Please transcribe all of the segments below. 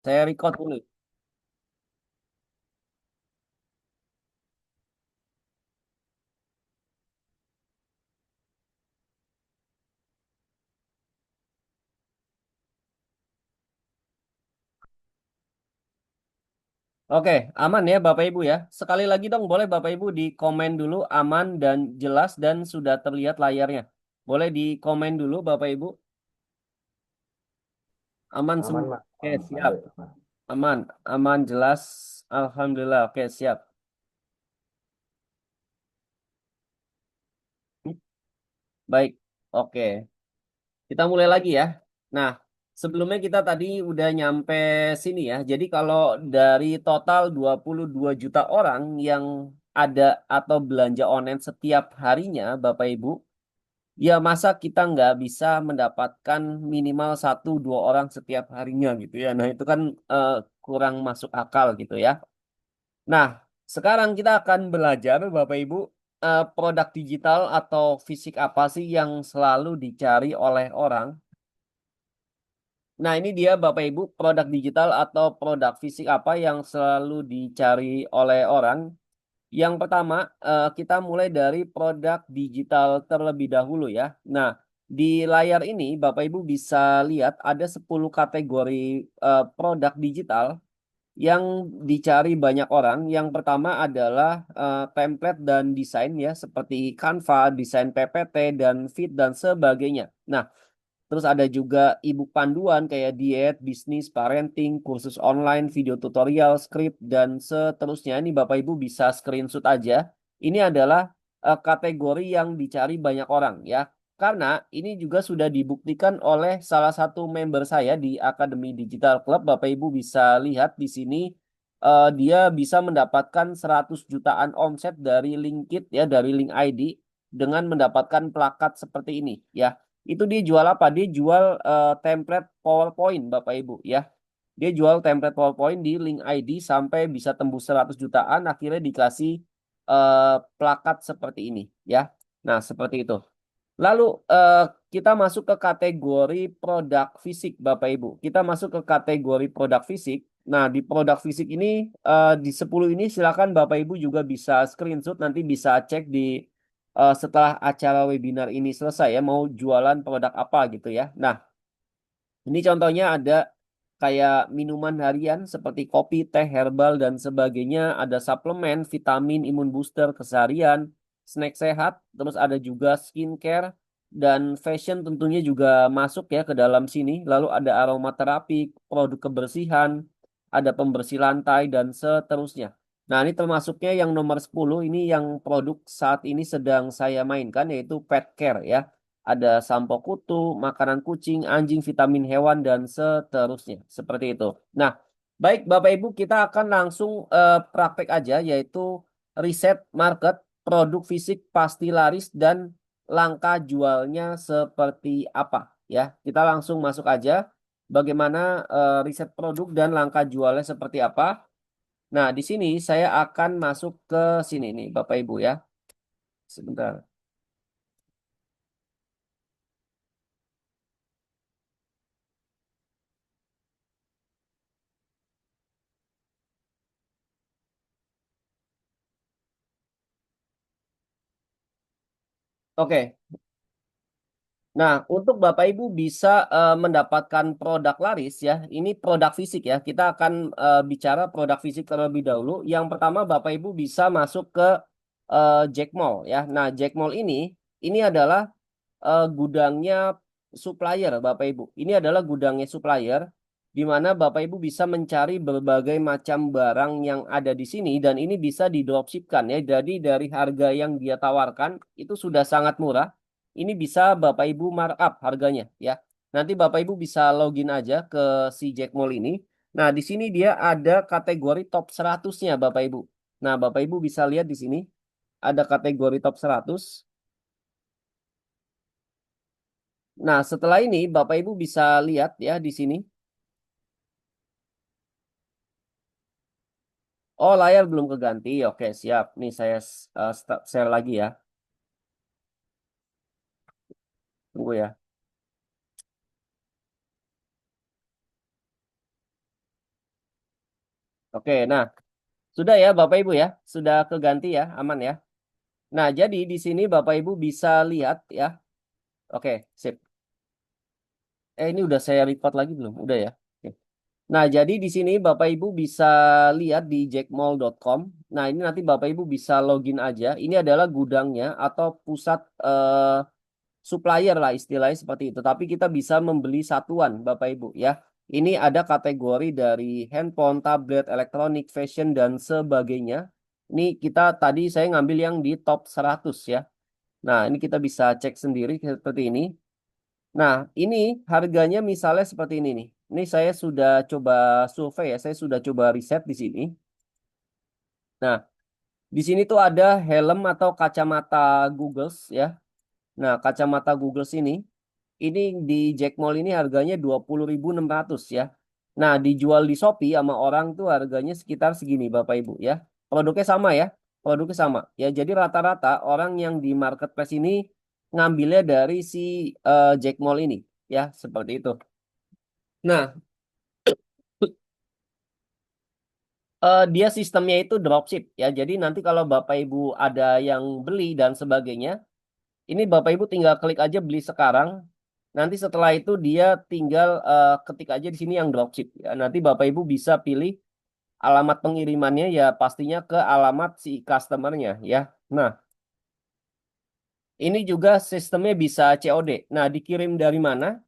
Saya record dulu. Oke, aman ya Bapak Ibu ya. Sekali lagi dong, boleh Bapak Ibu di komen dulu aman dan jelas dan sudah terlihat layarnya. Boleh di komen dulu Bapak Ibu. Aman Aman, semua. Mas. Oke, siap. Baik, Mas. Aman, aman jelas. Alhamdulillah. Oke, siap. Baik. Oke. Kita mulai lagi ya. Nah, sebelumnya kita tadi udah nyampe sini ya. Jadi kalau dari total 22 juta orang yang ada atau belanja online setiap harinya, Bapak Ibu, ya masa kita nggak bisa mendapatkan minimal satu dua orang setiap harinya gitu ya. Nah, itu kan eh, kurang masuk akal gitu ya. Nah, sekarang kita akan belajar, Bapak Ibu, produk digital atau fisik apa sih yang selalu dicari oleh orang. Nah, ini dia Bapak Ibu, produk digital atau produk fisik apa yang selalu dicari oleh orang. Yang pertama, kita mulai dari produk digital terlebih dahulu ya. Nah, di layar ini Bapak Ibu bisa lihat ada 10 kategori produk digital yang dicari banyak orang. Yang pertama adalah template dan desain ya, seperti Canva, desain PPT, dan Fit, dan sebagainya. Nah, terus ada juga ebook panduan kayak diet, bisnis, parenting, kursus online, video tutorial, skrip, dan seterusnya. Ini Bapak Ibu bisa screenshot aja. Ini adalah kategori yang dicari banyak orang ya. Karena ini juga sudah dibuktikan oleh salah satu member saya di Akademi Digital Club. Bapak Ibu bisa lihat di sini dia bisa mendapatkan 100 jutaan omset dari Linkit ya, dari link ID dengan mendapatkan plakat seperti ini ya. Itu dia jual apa? Dia jual template PowerPoint, Bapak Ibu ya. Dia jual template PowerPoint di link ID sampai bisa tembus 100 jutaan, akhirnya dikasih plakat seperti ini ya. Nah, seperti itu. Lalu kita masuk ke kategori produk fisik, Bapak Ibu. Kita masuk ke kategori produk fisik. Nah, di produk fisik ini di 10 ini silakan Bapak Ibu juga bisa screenshot, nanti bisa cek di setelah acara webinar ini selesai ya, mau jualan produk apa gitu ya. Nah, ini contohnya ada kayak minuman harian seperti kopi, teh, herbal, dan sebagainya. Ada suplemen, vitamin, imun booster, keseharian, snack sehat. Terus ada juga skincare dan fashion tentunya juga masuk ya ke dalam sini. Lalu ada aromaterapi, produk kebersihan, ada pembersih lantai, dan seterusnya. Nah, ini termasuknya yang nomor 10 ini yang produk saat ini sedang saya mainkan yaitu pet care ya. Ada sampo kutu, makanan kucing, anjing, vitamin hewan, dan seterusnya. Seperti itu. Nah, baik Bapak Ibu, kita akan langsung praktek aja, yaitu riset market, produk fisik pasti laris, dan langkah jualnya seperti apa. Ya, kita langsung masuk aja. Bagaimana riset produk dan langkah jualnya seperti apa. Nah, di sini saya akan masuk ke sini nih, Bapak Ibu ya. Sebentar. Oke. Nah, untuk Bapak Ibu bisa mendapatkan produk laris ya, ini produk fisik ya. Kita akan bicara produk fisik terlebih dahulu. Yang pertama Bapak Ibu bisa masuk ke Jack Mall ya. Nah, Jack Mall ini adalah gudangnya supplier Bapak Ibu. Ini adalah gudangnya supplier di mana Bapak Ibu bisa mencari berbagai macam barang yang ada di sini dan ini bisa di dropshipkan ya. Jadi dari harga yang dia tawarkan itu sudah sangat murah. Ini bisa Bapak Ibu markup harganya ya. Nanti Bapak Ibu bisa login aja ke si Jack Mall ini. Nah, di sini dia ada kategori top 100-nya Bapak Ibu. Nah, Bapak Ibu bisa lihat di sini ada kategori top 100. Nah, setelah ini Bapak Ibu bisa lihat ya di sini. Oh, layar belum keganti. Oke, siap. Nih saya share lagi ya. Tunggu ya. Oke, nah sudah ya Bapak Ibu ya, sudah keganti ya, aman ya. Nah, jadi di sini Bapak Ibu bisa lihat ya. Oke, sip. Ini udah saya record lagi belum? Udah ya. Oke. Nah, jadi di sini Bapak Ibu bisa lihat di jackmall.com. Nah, ini nanti Bapak Ibu bisa login aja. Ini adalah gudangnya atau pusat supplier lah istilahnya seperti itu. Tapi kita bisa membeli satuan Bapak Ibu ya. Ini ada kategori dari handphone, tablet, elektronik, fashion, dan sebagainya. Ini kita tadi saya ngambil yang di top 100 ya. Nah, ini kita bisa cek sendiri seperti ini. Nah, ini harganya misalnya seperti ini nih. Ini saya sudah coba survei ya, saya sudah coba riset di sini. Nah, di sini tuh ada helm atau kacamata Google ya. Nah, kacamata Google ini di Jack Mall ini harganya 20.600 ya. Nah, dijual di Shopee sama orang tuh harganya sekitar segini Bapak Ibu ya. Produknya sama ya. Produknya sama. Ya, jadi rata-rata orang yang di marketplace ini ngambilnya dari si Jack Mall ini ya, seperti itu. Nah, dia sistemnya itu dropship ya. Jadi nanti kalau Bapak Ibu ada yang beli dan sebagainya, ini Bapak Ibu tinggal klik aja beli sekarang. Nanti setelah itu dia tinggal ketik aja di sini yang dropship ya. Nanti Bapak Ibu bisa pilih alamat pengirimannya ya pastinya ke alamat si customernya ya. Nah, ini juga sistemnya bisa COD. Nah, dikirim dari mana?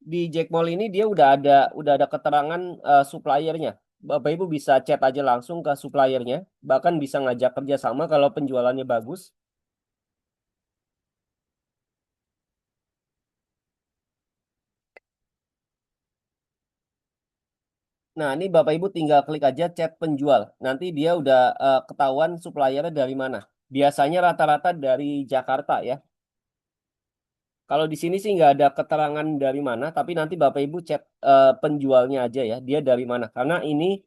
Di Jackmall ini dia udah ada keterangan suppliernya. Bapak Ibu bisa chat aja langsung ke suppliernya, bahkan bisa ngajak kerja sama kalau penjualannya bagus. Nah, ini Bapak Ibu tinggal klik aja chat penjual. Nanti dia udah ketahuan suppliernya dari mana. Biasanya rata-rata dari Jakarta ya. Kalau di sini sih nggak ada keterangan dari mana, tapi nanti Bapak Ibu chat penjualnya aja ya, dia dari mana. Karena ini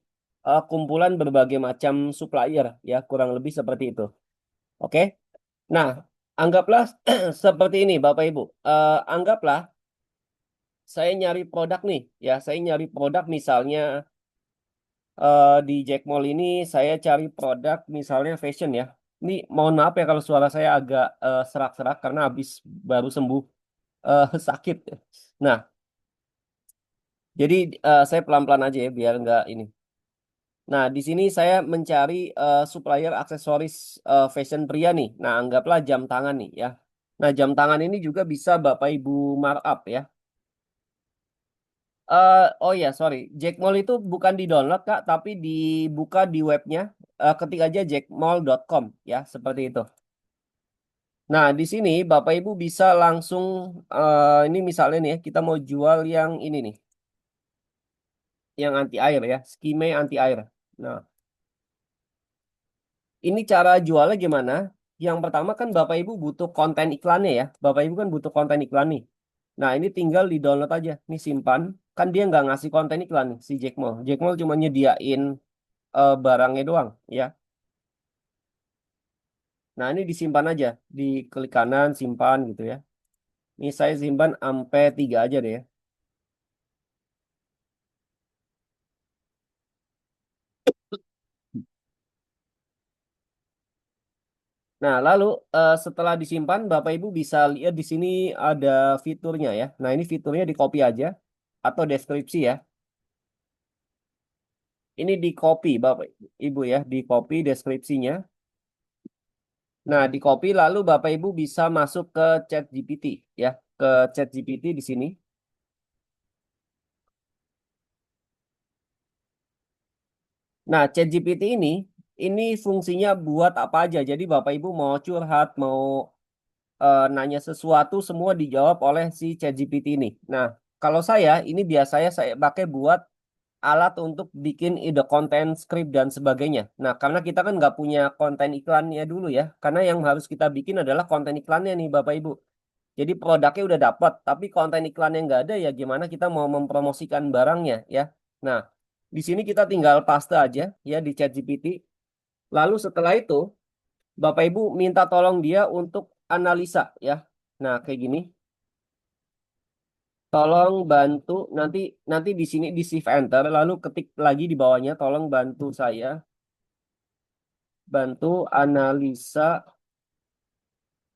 kumpulan berbagai macam supplier ya, kurang lebih seperti itu. Oke. Nah, anggaplah seperti ini Bapak Ibu. Anggaplah saya nyari produk nih, ya, saya nyari produk misalnya di Jack Mall ini saya cari produk misalnya fashion ya. Ini mohon maaf ya kalau suara saya agak serak-serak karena habis baru sembuh sakit. Nah, jadi saya pelan-pelan aja ya biar nggak ini. Nah, di sini saya mencari supplier aksesoris fashion pria nih. Nah, anggaplah jam tangan nih ya. Nah, jam tangan ini juga bisa Bapak Ibu markup ya. Oh ya, sorry. Jackmall itu bukan di download Kak, tapi dibuka di webnya. Ketik aja jackmall.com ya, seperti itu. Nah, di sini Bapak Ibu bisa langsung ini misalnya nih ya, kita mau jual yang ini nih, yang anti air ya, skime anti air. Nah, ini cara jualnya gimana? Yang pertama kan Bapak Ibu butuh konten iklannya ya. Bapak Ibu kan butuh konten iklan nih. Nah, ini tinggal di-download aja. Nih simpan. Kan dia nggak ngasih konten iklan nih, si Jackmall. Jackmall cuma nyediain barangnya doang ya. Nah, ini disimpan aja. Di klik kanan, simpan gitu ya. Ini saya simpan sampai 3 aja deh ya. Nah, lalu setelah disimpan, Bapak Ibu bisa lihat di sini ada fiturnya ya. Nah, ini fiturnya di copy aja atau deskripsi ya. Ini di copy Bapak Ibu ya, di copy deskripsinya. Nah, di copy lalu Bapak Ibu bisa masuk ke chat GPT ya, ke chat GPT di sini. Nah, chat GPT ini fungsinya buat apa aja. Jadi Bapak Ibu mau curhat, mau nanya sesuatu semua dijawab oleh si ChatGPT ini. Nah, kalau saya ini biasanya saya pakai buat alat untuk bikin ide konten, skrip dan sebagainya. Nah, karena kita kan nggak punya konten iklannya dulu ya, karena yang harus kita bikin adalah konten iklannya nih Bapak Ibu. Jadi produknya udah dapat, tapi konten iklannya nggak ada ya gimana kita mau mempromosikan barangnya ya. Nah, di sini kita tinggal paste aja ya di ChatGPT. Lalu setelah itu Bapak Ibu minta tolong dia untuk analisa ya. Nah, kayak gini. Tolong bantu nanti nanti di sini di shift enter lalu ketik lagi di bawahnya tolong bantu saya bantu analisa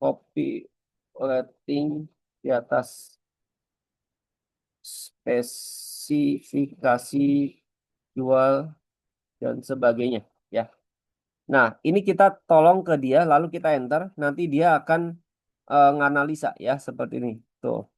copywriting di atas spesifikasi jual dan sebagainya ya. Nah, ini kita tolong ke dia lalu kita enter nanti dia akan nganalisa ya seperti ini. Tuh.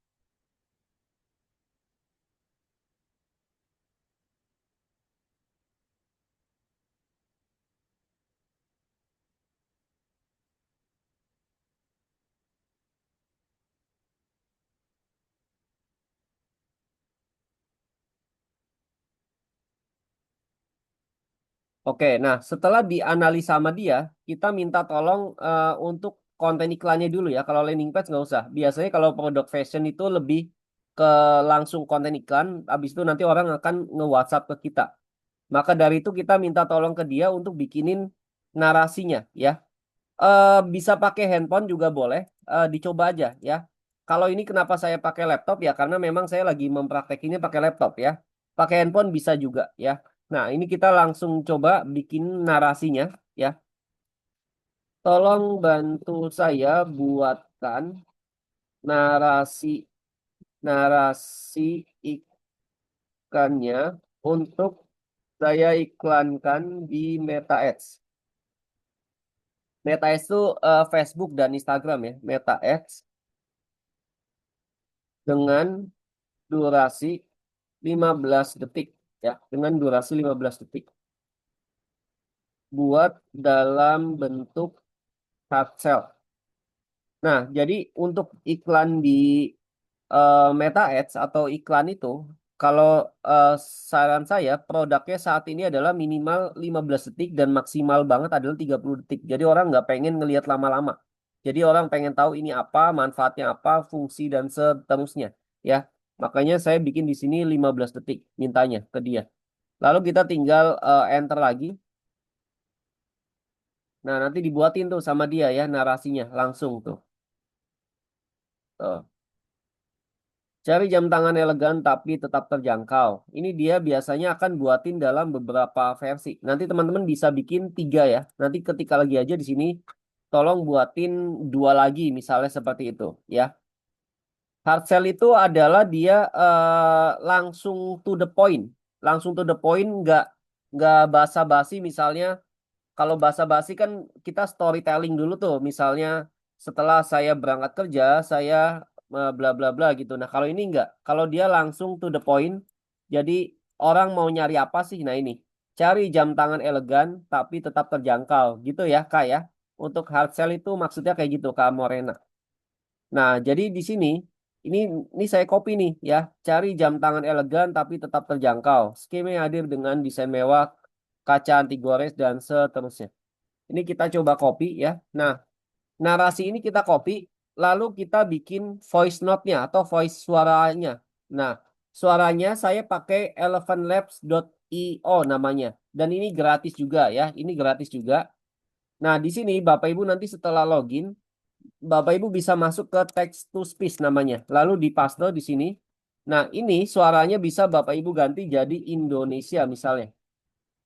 Oke, nah setelah dianalisa sama dia, kita minta tolong untuk konten iklannya dulu ya. Kalau landing page nggak usah. Biasanya kalau produk fashion itu lebih ke langsung konten iklan, habis itu nanti orang akan nge-WhatsApp ke kita. Maka dari itu kita minta tolong ke dia untuk bikinin narasinya ya. Bisa pakai handphone juga boleh, dicoba aja ya. Kalau ini kenapa saya pakai laptop ya karena memang saya lagi mempraktekinnya pakai laptop ya. Pakai handphone bisa juga ya. Nah, ini kita langsung coba bikin narasinya ya. Tolong bantu saya buatkan narasi narasi ikannya untuk saya iklankan di Meta Ads. Meta Ads itu Facebook dan Instagram ya. Meta Ads dengan durasi 15 detik ya, dengan durasi 15 detik. Buat dalam bentuk hard sell. Nah, jadi untuk iklan di Meta Ads atau iklan itu, kalau eh, saran saya produknya saat ini adalah minimal 15 detik dan maksimal banget adalah 30 detik. Jadi orang nggak pengen ngelihat lama-lama. Jadi orang pengen tahu ini apa, manfaatnya apa, fungsi dan seterusnya. Ya, makanya saya bikin di sini 15 detik mintanya ke dia. Lalu kita tinggal enter lagi. Nah, nanti dibuatin tuh sama dia ya narasinya langsung tuh. Tuh. Cari jam tangan elegan tapi tetap terjangkau. Ini dia biasanya akan buatin dalam beberapa versi. Nanti teman-teman bisa bikin 3 ya. Nanti ketika lagi aja di sini, tolong buatin 2 lagi misalnya seperti itu ya. Hard sell itu adalah dia langsung to the point. Langsung to the point, nggak basa-basi misalnya. Kalau basa-basi kan kita storytelling dulu tuh. Misalnya setelah saya berangkat kerja, saya bla bla bla gitu. Nah, kalau ini enggak. Kalau dia langsung to the point, jadi orang mau nyari apa sih? Nah, ini. Cari jam tangan elegan tapi tetap terjangkau gitu ya, Kak ya. Untuk hard sell itu maksudnya kayak gitu, Kak Morena. Nah, jadi di sini ini ini saya copy nih ya. Cari jam tangan elegan tapi tetap terjangkau. Skema yang hadir dengan desain mewah, kaca anti gores dan seterusnya. Ini kita coba copy ya. Nah, narasi ini kita copy, lalu kita bikin voice note-nya atau voice suaranya. Nah, suaranya saya pakai elevenlabs.io namanya. Dan ini gratis juga ya. Ini gratis juga. Nah, di sini Bapak Ibu nanti setelah login, Bapak Ibu bisa masuk ke text to speech namanya. Lalu dipaste di sini. Nah, ini suaranya bisa Bapak Ibu ganti jadi Indonesia misalnya.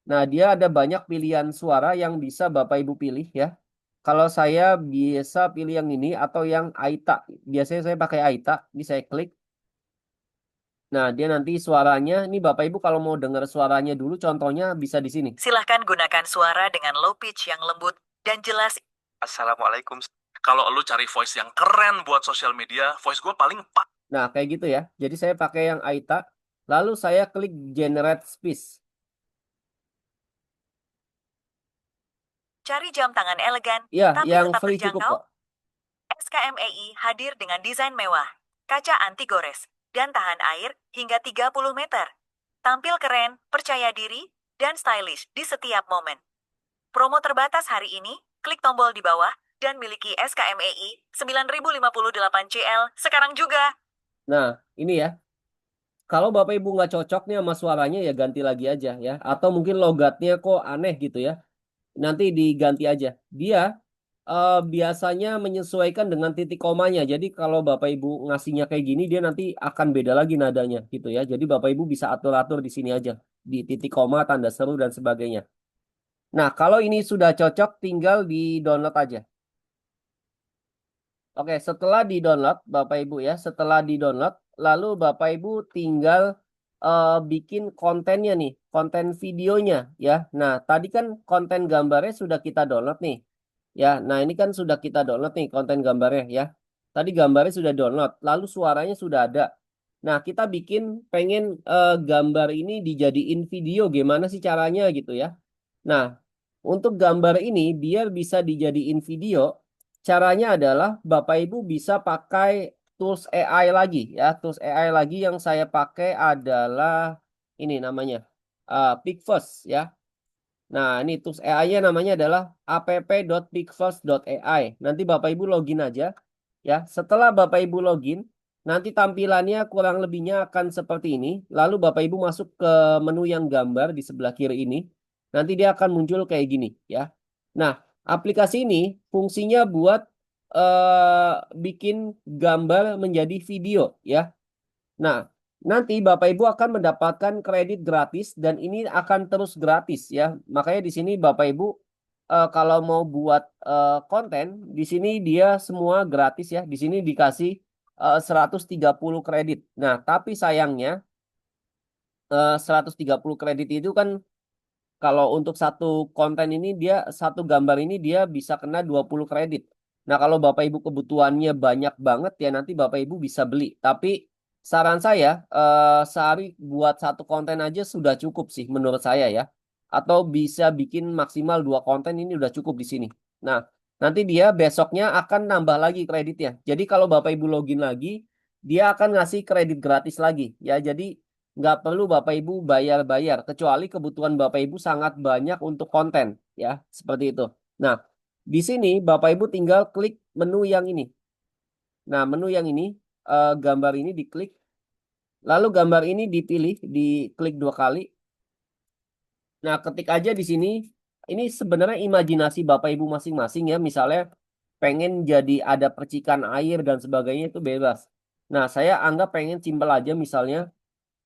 Nah, dia ada banyak pilihan suara yang bisa Bapak Ibu pilih ya. Kalau saya biasa pilih yang ini atau yang Aita. Biasanya saya pakai Aita. Ini saya klik. Nah, dia nanti suaranya. Ini Bapak Ibu kalau mau dengar suaranya dulu, contohnya bisa di sini. Silahkan gunakan suara dengan low pitch yang lembut dan jelas. Assalamualaikum. Kalau lu cari voice yang keren buat sosial media, voice gue paling pas. Nah, kayak gitu ya. Jadi saya pakai yang Aita. Lalu saya klik Generate Speech. Cari jam tangan elegan, Ya, tapi yang tetap free cukup terjangkau. kok. SKMEI hadir dengan desain mewah, kaca anti gores, dan tahan air hingga 30 meter. Tampil keren, percaya diri, dan stylish di setiap momen. Promo terbatas hari ini, klik tombol di bawah, dan miliki SKMEI 9058 CL sekarang juga. Nah, ini ya. Kalau Bapak Ibu nggak cocok nih sama suaranya ya ganti lagi aja ya. Atau mungkin logatnya kok aneh gitu ya. Nanti diganti aja. Dia biasanya menyesuaikan dengan titik komanya. Jadi kalau Bapak Ibu ngasihnya kayak gini, dia nanti akan beda lagi nadanya gitu ya. Jadi Bapak Ibu bisa atur-atur di sini aja. Di titik koma, tanda seru, dan sebagainya. Nah, kalau ini sudah cocok, tinggal di-download aja. Oke, setelah di-download, Bapak Ibu ya, setelah di-download, lalu Bapak Ibu tinggal bikin kontennya nih, konten videonya ya. Nah, tadi kan konten gambarnya sudah kita download nih. Ya, nah ini kan sudah kita download nih konten gambarnya ya. Tadi gambarnya sudah download, lalu suaranya sudah ada. Nah, kita bikin pengen gambar ini dijadiin video, gimana sih caranya gitu ya. Nah, untuk gambar ini biar bisa dijadiin video, caranya adalah Bapak Ibu bisa pakai tools AI lagi ya. Tools AI lagi yang saya pakai adalah ini namanya Picverse ya. Nah, ini tools AI-nya namanya adalah app.picverse.ai. Nanti Bapak Ibu login aja ya. Setelah Bapak Ibu login, nanti tampilannya kurang lebihnya akan seperti ini. Lalu Bapak Ibu masuk ke menu yang gambar di sebelah kiri ini. Nanti dia akan muncul kayak gini ya. Nah, aplikasi ini fungsinya buat bikin gambar menjadi video ya. Nah, nanti Bapak Ibu akan mendapatkan kredit gratis dan ini akan terus gratis ya. Makanya di sini Bapak Ibu kalau mau buat konten, di sini dia semua gratis ya. Di sini dikasih 130 kredit. Nah, tapi sayangnya 130 kredit itu kan kalau untuk satu konten ini dia satu gambar ini dia bisa kena 20 kredit. Nah, kalau Bapak Ibu kebutuhannya banyak banget ya nanti Bapak Ibu bisa beli. Tapi saran saya sehari buat satu konten aja sudah cukup sih menurut saya ya. Atau bisa bikin maksimal 2 konten ini udah cukup di sini. Nah, nanti dia besoknya akan nambah lagi kreditnya. Jadi kalau Bapak Ibu login lagi, dia akan ngasih kredit gratis lagi ya. Jadi nggak perlu Bapak Ibu bayar-bayar, kecuali kebutuhan Bapak Ibu sangat banyak untuk konten, ya, seperti itu. Nah, di sini Bapak Ibu tinggal klik menu yang ini. Nah, menu yang ini, gambar ini diklik, lalu gambar ini dipilih, diklik 2 kali. Nah, ketik aja di sini, ini sebenarnya imajinasi Bapak Ibu masing-masing ya, misalnya pengen jadi ada percikan air dan sebagainya itu bebas. Nah, saya anggap pengen simpel aja misalnya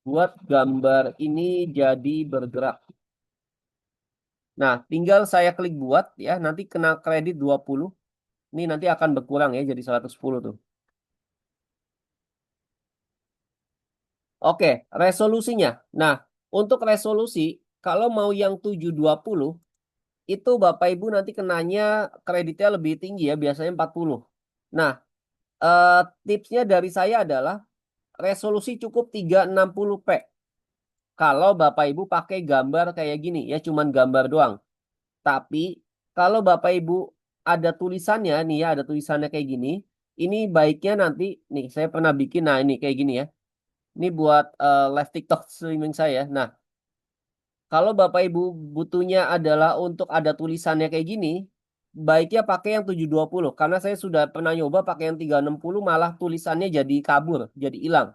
buat gambar ini jadi bergerak. Nah, tinggal saya klik buat ya, nanti kena kredit 20. Ini nanti akan berkurang ya jadi 110 tuh. Oke, resolusinya. Nah, untuk resolusi kalau mau yang 720 itu Bapak Ibu nanti kenanya kreditnya lebih tinggi ya, biasanya 40. Nah, eh, tipsnya dari saya adalah resolusi cukup 360p. Kalau Bapak Ibu pakai gambar kayak gini ya, cuman gambar doang. Tapi kalau Bapak Ibu ada tulisannya nih ya, ada tulisannya kayak gini. Ini baiknya nanti nih saya pernah bikin, nah ini kayak gini ya. Ini buat live TikTok streaming saya. Nah, kalau Bapak Ibu butuhnya adalah untuk ada tulisannya kayak gini, baiknya pakai yang 720 karena saya sudah pernah nyoba pakai yang 360 malah tulisannya jadi kabur, jadi hilang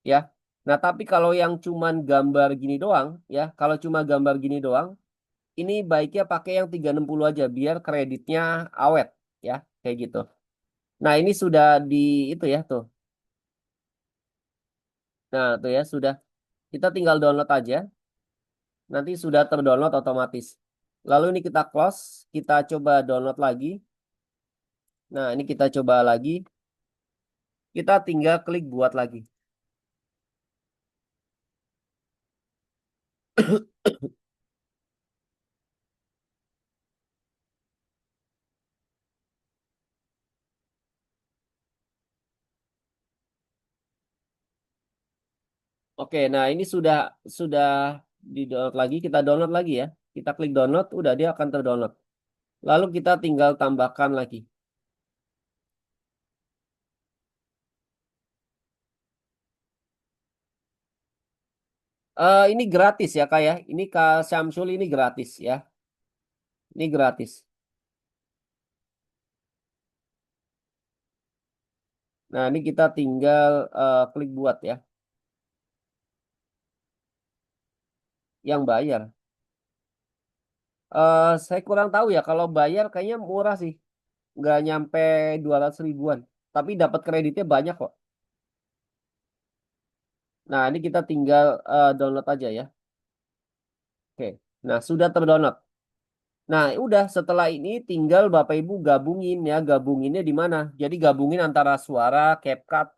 ya. Nah, tapi kalau yang cuman gambar gini doang ya, kalau cuma gambar gini doang ini baiknya pakai yang 360 aja biar kreditnya awet ya, kayak gitu. Nah, ini sudah di itu ya tuh. Nah, tuh ya sudah. Kita tinggal download aja. Nanti sudah terdownload otomatis. Lalu ini kita close, kita coba download lagi. Nah, ini kita coba lagi. Kita tinggal klik buat lagi. Oke, nah ini sudah di download lagi. Kita download lagi ya. Kita klik download, udah dia akan terdownload. Lalu kita tinggal tambahkan lagi. Ini gratis ya Kak ya. Ini Kak Syamsul ini gratis ya. Ini gratis. Nah, ini kita tinggal klik buat ya. Yang bayar. Saya kurang tahu ya. Kalau bayar kayaknya murah sih. nggak nyampe 200 ribuan. Tapi dapat kreditnya banyak kok. Nah, ini kita tinggal download aja ya. Oke. Nah, sudah terdownload. Nah, udah setelah ini tinggal Bapak Ibu gabungin ya. Gabunginnya di mana? Jadi gabungin antara suara, CapCut,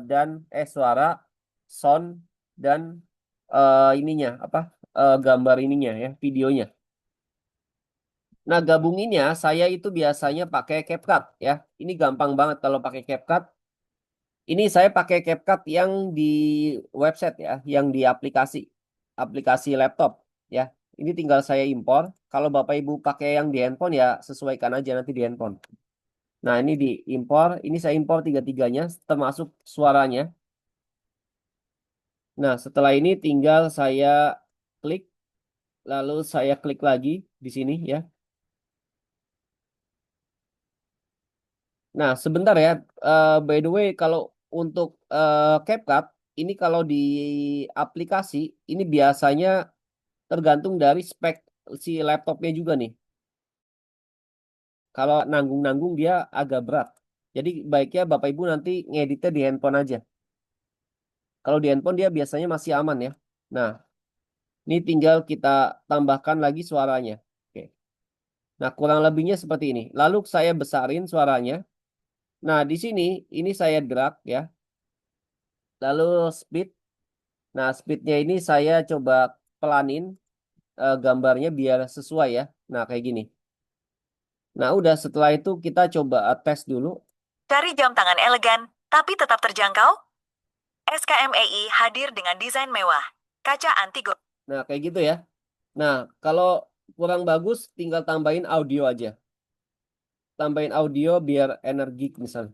dan suara, sound, dan ininya apa? Gambar ininya ya, videonya. Nah, gabunginnya saya itu biasanya pakai CapCut ya. Ini gampang banget kalau pakai CapCut. Ini saya pakai CapCut yang di website ya, yang di aplikasi laptop ya. Ini tinggal saya impor. Kalau Bapak Ibu pakai yang di handphone ya sesuaikan aja nanti di handphone. Nah, ini diimpor. Ini saya impor tiga-tiganya termasuk suaranya. Nah, setelah ini tinggal saya klik, lalu saya klik lagi di sini ya. Nah, sebentar ya. By the way, kalau untuk CapCut, ini kalau di aplikasi, ini biasanya tergantung dari spek si laptopnya juga nih. Kalau nanggung-nanggung dia agak berat. Jadi baiknya Bapak Ibu nanti ngeditnya di handphone aja. Kalau di handphone dia biasanya masih aman ya. Nah, ini tinggal kita tambahkan lagi suaranya. Oke. Nah, kurang lebihnya seperti ini. Lalu saya besarin suaranya. Nah, di sini ini saya drag ya. Lalu speed. Nah, speednya ini saya coba pelanin gambarnya biar sesuai ya. Nah, kayak gini. Nah, udah setelah itu kita coba tes dulu. Cari jam tangan elegan, tapi tetap terjangkau? SKMEI hadir dengan desain mewah. Kaca anti gores. Nah, kayak gitu ya. Nah, kalau kurang bagus tinggal tambahin audio aja. Tambahin audio biar energik misalnya.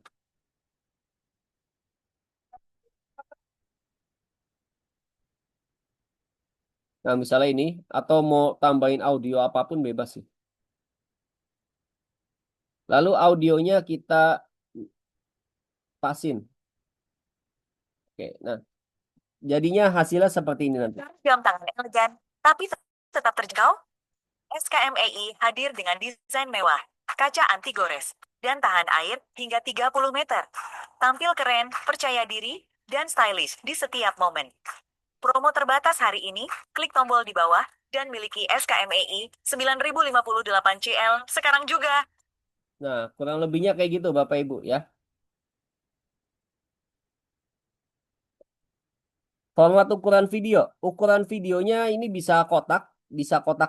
Nah, misalnya ini atau mau tambahin audio apapun bebas sih. Lalu audionya kita pasin. Oke, nah jadinya hasilnya seperti ini nanti. Jam tangan elegan, tapi tetap terjangkau? SKMEI hadir dengan desain mewah, kaca anti gores, dan tahan air hingga 30 meter. Tampil keren, percaya diri, dan stylish di setiap momen. Promo terbatas hari ini, klik tombol di bawah, dan miliki SKMEI 9058 CL sekarang juga. Nah, kurang lebihnya kayak gitu Bapak Ibu ya. Format ukuran video. Ukuran videonya ini bisa kotak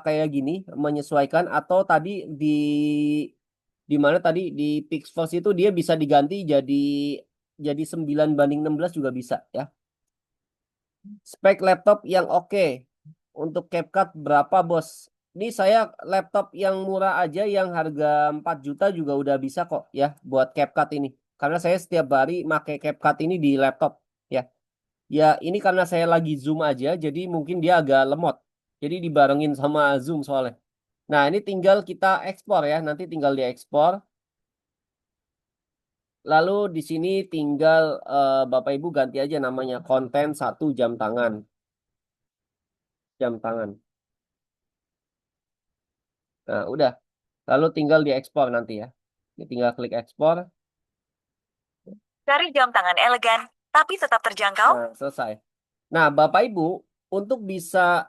kayak gini, menyesuaikan atau tadi di mana tadi di Pixforce itu dia bisa diganti jadi 9:16 juga bisa ya. Spek laptop yang oke. Untuk CapCut berapa, Bos? Ini saya laptop yang murah aja yang harga 4 juta juga udah bisa kok ya buat CapCut ini. Karena saya setiap hari pakai CapCut ini di laptop ya. Ya, ini karena saya lagi Zoom aja, jadi mungkin dia agak lemot. Jadi dibarengin sama Zoom soalnya. Nah, ini tinggal kita ekspor ya. Nanti tinggal diekspor. Lalu di sini tinggal Bapak Ibu ganti aja namanya konten 1 jam tangan. Jam tangan. Nah, udah. Lalu tinggal diekspor nanti ya. Ini tinggal klik ekspor. Cari jam tangan elegan, tapi tetap terjangkau? Nah, selesai. Nah, Bapak Ibu, untuk bisa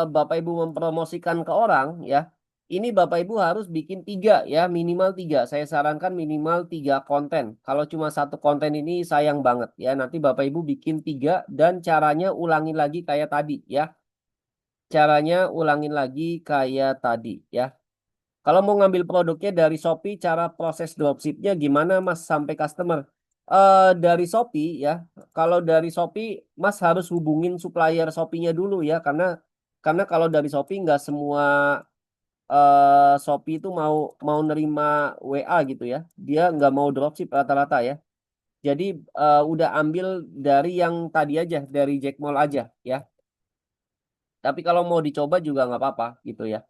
Bapak Ibu mempromosikan ke orang ya, ini Bapak Ibu harus bikin 3 ya, minimal 3. Saya sarankan minimal 3 konten. Kalau cuma 1 konten ini sayang banget ya. Nanti Bapak Ibu bikin 3 dan caranya ulangin lagi kayak tadi ya. Caranya ulangin lagi kayak tadi ya. Kalau mau ngambil produknya dari Shopee, cara proses dropshipnya gimana Mas sampai customer? Dari Shopee ya, kalau dari Shopee Mas harus hubungin supplier Shopee-nya dulu ya, karena kalau dari Shopee nggak semua Shopee itu mau mau nerima WA gitu ya, dia nggak mau dropship rata-rata ya. Jadi udah ambil dari yang tadi aja, dari Jack Mall aja ya. Tapi kalau mau dicoba juga nggak apa-apa gitu ya.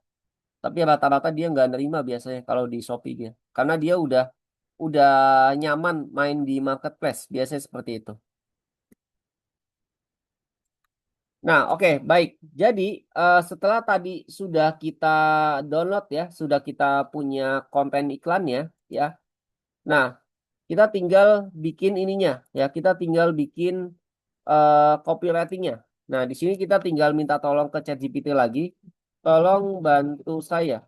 Tapi rata-rata dia nggak nerima biasanya kalau di Shopee dia. Karena dia udah nyaman main di marketplace. Biasanya seperti itu. Nah, oke, baik. Jadi setelah tadi sudah kita download ya, sudah kita punya konten iklannya, ya. Nah, kita tinggal bikin ininya ya, kita tinggal bikin copywritingnya. Nah, di sini kita tinggal minta tolong ke ChatGPT lagi, tolong bantu saya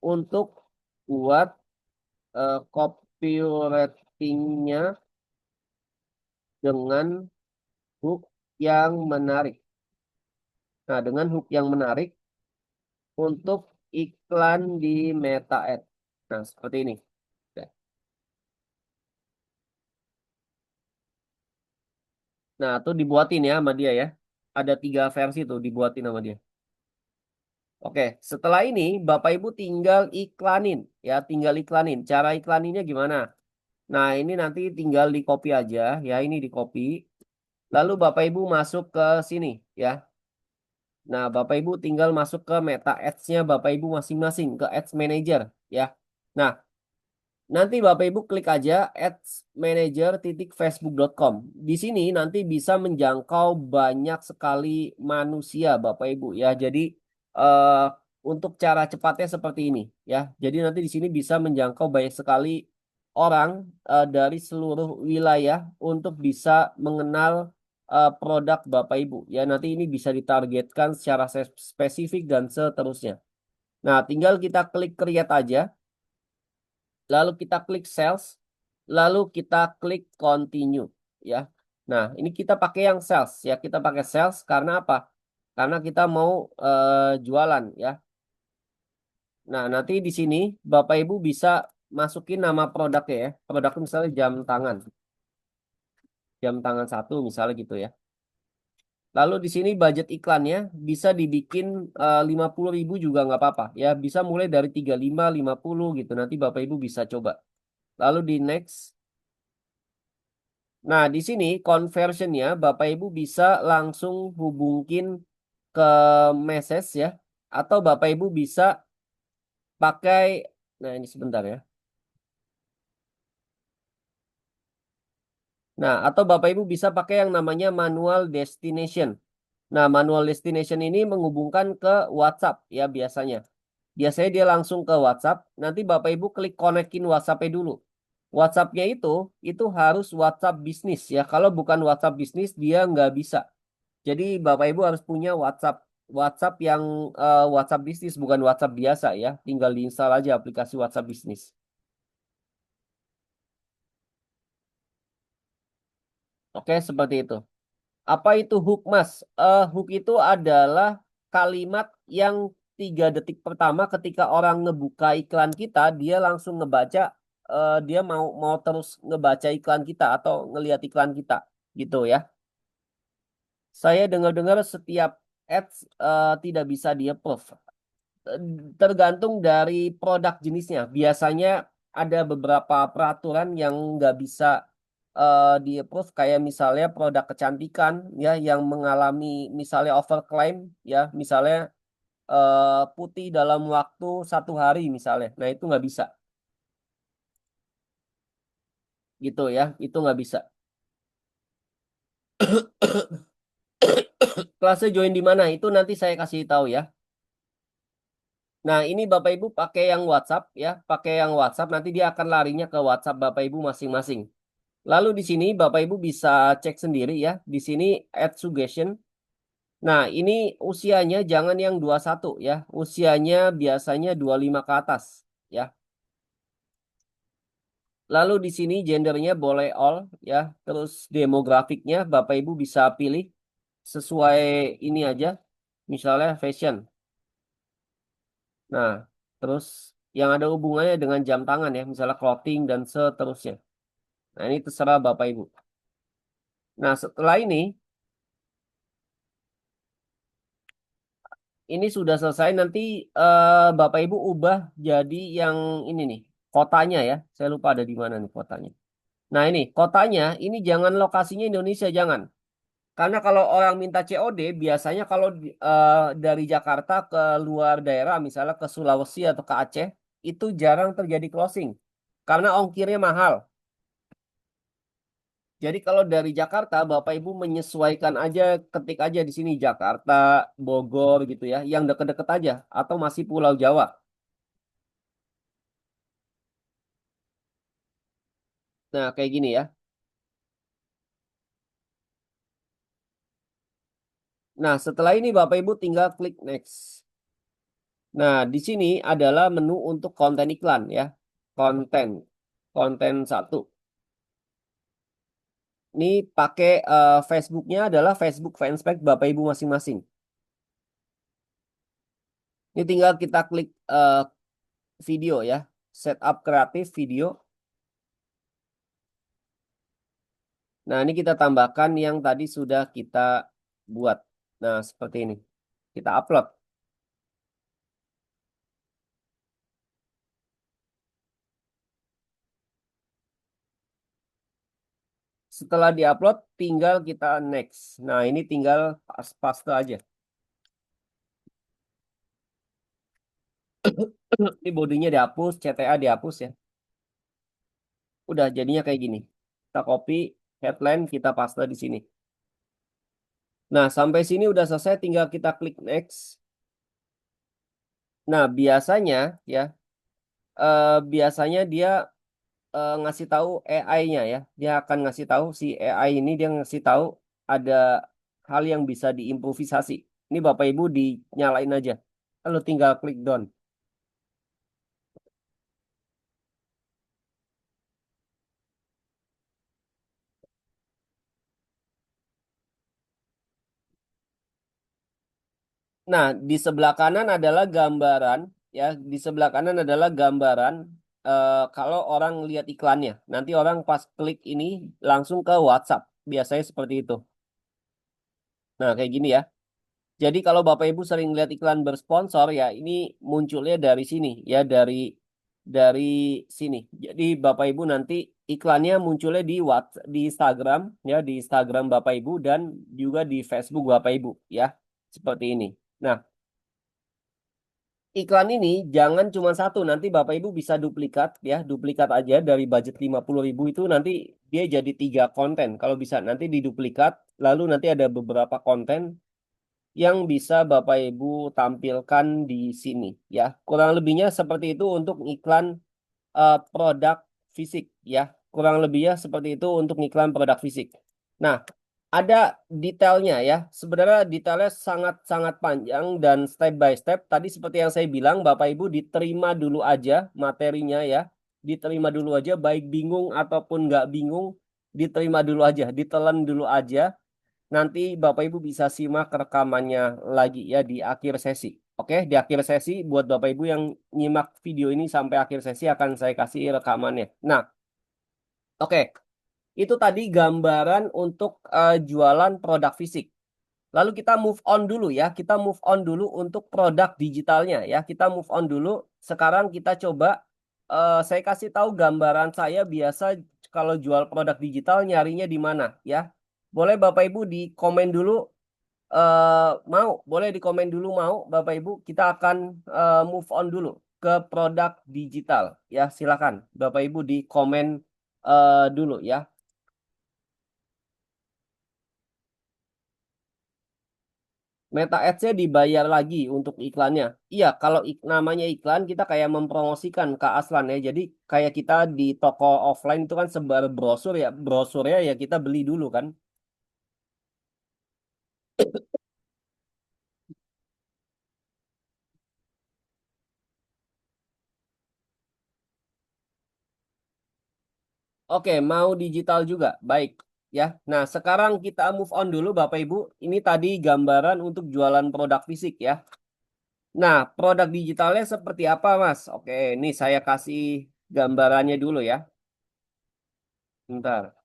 untuk buat copywritingnya dengan hook yang menarik. Nah, dengan hook yang menarik untuk iklan di Meta Ads. Nah, seperti ini. Ya. Nah, tuh dibuatin ya sama dia ya. Ada 3 versi tuh dibuatin sama dia. Oke, setelah ini Bapak Ibu tinggal iklanin ya, tinggal iklanin. Cara iklaninnya gimana? Nah, ini nanti tinggal di copy aja ya, ini di copy. Lalu Bapak Ibu masuk ke sini ya. Nah, Bapak Ibu tinggal masuk ke Meta Ads-nya Bapak Ibu masing-masing ke Ads Manager ya. Nah, nanti Bapak Ibu klik aja adsmanager.facebook.com. Di sini nanti bisa menjangkau banyak sekali manusia Bapak Ibu ya. Jadi eh, untuk cara cepatnya seperti ini ya. Jadi nanti di sini bisa menjangkau banyak sekali orang dari seluruh wilayah untuk bisa mengenal produk Bapak Ibu ya. Nanti ini bisa ditargetkan secara spesifik dan seterusnya. Nah, tinggal kita klik create aja. Lalu kita klik sales, lalu kita klik continue ya. Nah, ini kita pakai yang sales ya. Kita pakai sales karena apa? Karena kita mau jualan ya. Nah, nanti di sini Bapak Ibu bisa masukin nama produknya ya. Produknya misalnya jam tangan. Jam tangan satu misalnya gitu ya. Lalu di sini budget iklannya bisa dibikin 50.000 juga nggak apa-apa ya. Bisa mulai dari 35, 50 gitu. Nanti Bapak Ibu bisa coba. Lalu di next. Nah, di sini conversionnya Bapak Ibu bisa langsung hubungin ke message ya. Atau Bapak Ibu bisa pakai, nah ini sebentar ya. Nah, atau Bapak Ibu bisa pakai yang namanya manual destination. Nah, manual destination ini menghubungkan ke WhatsApp ya biasanya. Biasanya dia langsung ke WhatsApp. Nanti Bapak Ibu klik konekin WhatsApp-nya dulu. WhatsApp-nya itu harus WhatsApp bisnis ya. Kalau bukan WhatsApp bisnis dia nggak bisa. Jadi Bapak Ibu harus punya WhatsApp WhatsApp yang WhatsApp bisnis bukan WhatsApp biasa ya. Tinggal diinstal aja aplikasi WhatsApp bisnis. Oke, seperti itu. Apa itu hook, Mas? Hook itu adalah kalimat yang 3 detik pertama ketika orang ngebuka iklan kita, dia langsung ngebaca, dia mau mau terus ngebaca iklan kita atau ngelihat iklan kita, gitu ya. Saya dengar-dengar setiap ads tidak bisa di-approve. Tergantung dari produk jenisnya. Biasanya ada beberapa peraturan yang nggak bisa di-approve, kayak misalnya produk kecantikan ya yang mengalami misalnya overclaim ya, misalnya putih dalam waktu 1 hari misalnya. Nah, itu nggak bisa gitu ya, itu nggak bisa. Kelasnya join di mana? Itu nanti saya kasih tahu ya. Nah, ini Bapak Ibu pakai yang WhatsApp ya, pakai yang WhatsApp nanti dia akan larinya ke WhatsApp Bapak Ibu masing-masing. Lalu di sini Bapak Ibu bisa cek sendiri ya. Di sini add suggestion. Nah, ini usianya jangan yang 21 ya. Usianya biasanya 25 ke atas ya. Lalu di sini gendernya boleh all ya. Terus demografiknya Bapak Ibu bisa pilih sesuai ini aja. Misalnya fashion. Nah, terus yang ada hubungannya dengan jam tangan ya, misalnya clothing dan seterusnya. Nah, ini terserah Bapak Ibu. Nah, setelah ini sudah selesai. Nanti Bapak Ibu ubah jadi yang ini nih, kotanya ya. Saya lupa ada di mana nih kotanya. Nah, ini kotanya, ini jangan lokasinya Indonesia, jangan. Karena kalau orang minta COD, biasanya kalau dari Jakarta ke luar daerah, misalnya ke Sulawesi atau ke Aceh, itu jarang terjadi closing. Karena ongkirnya mahal. Jadi kalau dari Jakarta, Bapak Ibu menyesuaikan aja, ketik aja di sini Jakarta, Bogor gitu ya, yang deket-deket aja, atau masih Pulau Jawa. Nah, kayak gini ya. Nah, setelah ini Bapak Ibu tinggal klik next. Nah, di sini adalah menu untuk konten iklan ya. Konten. Konten satu. Ini pakai Facebooknya adalah Facebook fanspage Bapak Ibu masing-masing. Ini tinggal kita klik video ya. Setup kreatif video. Nah, ini kita tambahkan yang tadi sudah kita buat. Nah, seperti ini. Kita upload. Setelah diupload, tinggal kita next. Nah, ini tinggal paste aja. Ini bodinya dihapus, CTA dihapus ya. Udah jadinya kayak gini. Kita copy headline, kita paste di sini. Nah, sampai sini udah selesai, tinggal kita klik next. Nah, biasanya dia ngasih tahu AI-nya ya. Dia akan ngasih tahu si AI ini dia ngasih tahu ada hal yang bisa diimprovisasi. Ini Bapak Ibu dinyalain aja. Lalu tinggal klik done. Nah, di sebelah kanan adalah gambaran ya. Di sebelah kanan adalah gambaran kalau orang lihat iklannya. Nanti orang pas klik ini langsung ke WhatsApp. Biasanya seperti itu. Nah, kayak gini ya. Jadi kalau Bapak Ibu sering lihat iklan bersponsor ya ini munculnya dari sini ya dari sini. Jadi Bapak Ibu nanti iklannya munculnya di Instagram ya di Instagram Bapak Ibu dan juga di Facebook Bapak Ibu ya seperti ini. Nah, iklan ini jangan cuma satu, nanti Bapak Ibu bisa duplikat ya, duplikat aja dari budget 50.000 itu nanti dia jadi 3 konten. Kalau bisa nanti diduplikat, lalu nanti ada beberapa konten yang bisa Bapak Ibu tampilkan di sini ya. Kurang lebihnya seperti itu untuk iklan produk fisik ya. Kurang lebihnya seperti itu untuk iklan produk fisik. Nah, ada detailnya ya. Sebenarnya detailnya sangat-sangat panjang dan step by step. Tadi seperti yang saya bilang, Bapak Ibu diterima dulu aja materinya ya. Diterima dulu aja, baik bingung ataupun nggak bingung, diterima dulu aja, ditelan dulu aja. Nanti Bapak Ibu bisa simak rekamannya lagi ya di akhir sesi. Oke, di akhir sesi buat Bapak Ibu yang nyimak video ini sampai akhir sesi akan saya kasih rekamannya. Nah, oke. Itu tadi gambaran untuk jualan produk fisik. Lalu kita move on dulu ya. Kita move on dulu untuk produk digitalnya ya. Kita move on dulu. Sekarang kita coba saya kasih tahu gambaran saya biasa kalau jual produk digital nyarinya di mana ya. Boleh Bapak Ibu di komen dulu boleh di komen dulu mau Bapak Ibu. Kita akan move on dulu ke produk digital ya. Silakan Bapak Ibu di komen dulu ya. Meta Ads-nya dibayar lagi untuk iklannya. Iya, kalau namanya iklan kita kayak mempromosikan ke Aslan ya. Jadi kayak kita di toko offline itu kan sebar brosur ya. Brosurnya ya kita beli dulu kan. Oke, mau digital juga. Baik ya. Nah, sekarang kita move on dulu Bapak Ibu. Ini tadi gambaran untuk jualan produk fisik ya. Nah, produk digitalnya seperti apa, Mas? Oke, ini saya kasih gambarannya dulu ya. Bentar.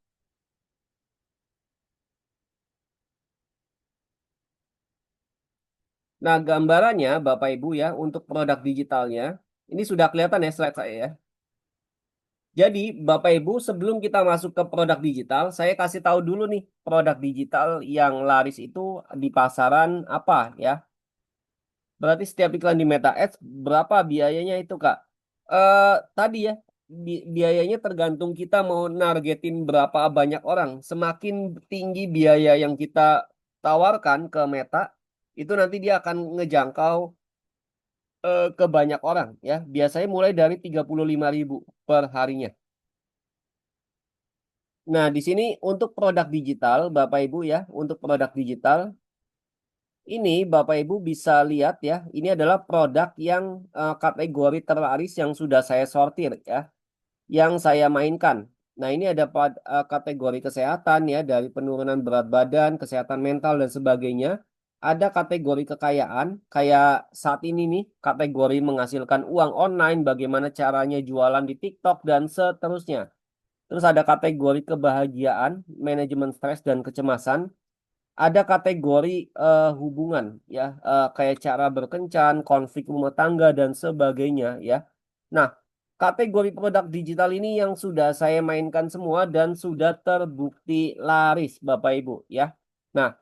Nah, gambarannya Bapak Ibu ya untuk produk digitalnya. Ini sudah kelihatan ya slide saya ya. Jadi Bapak Ibu sebelum kita masuk ke produk digital, saya kasih tahu dulu nih produk digital yang laris itu di pasaran apa ya. Berarti setiap iklan di Meta Ads berapa biayanya itu Kak? Tadi ya biayanya tergantung kita mau nargetin berapa banyak orang. Semakin tinggi biaya yang kita tawarkan ke Meta, itu nanti dia akan ngejangkau ke banyak orang ya. Biasanya mulai dari 35.000 per harinya. Nah, di sini untuk produk digital, Bapak Ibu ya, untuk produk digital, ini Bapak Ibu bisa lihat ya, ini adalah produk yang kategori terlaris yang sudah saya sortir ya, yang saya mainkan. Nah, ini ada kategori kesehatan ya, dari penurunan berat badan, kesehatan mental dan sebagainya. Ada kategori kekayaan, kayak saat ini nih, kategori menghasilkan uang online, bagaimana caranya jualan di TikTok dan seterusnya. Terus ada kategori kebahagiaan, manajemen stres dan kecemasan. Ada kategori hubungan ya, kayak cara berkencan, konflik rumah tangga dan sebagainya ya. Nah, kategori produk digital ini yang sudah saya mainkan semua dan sudah terbukti laris, Bapak Ibu ya. Nah,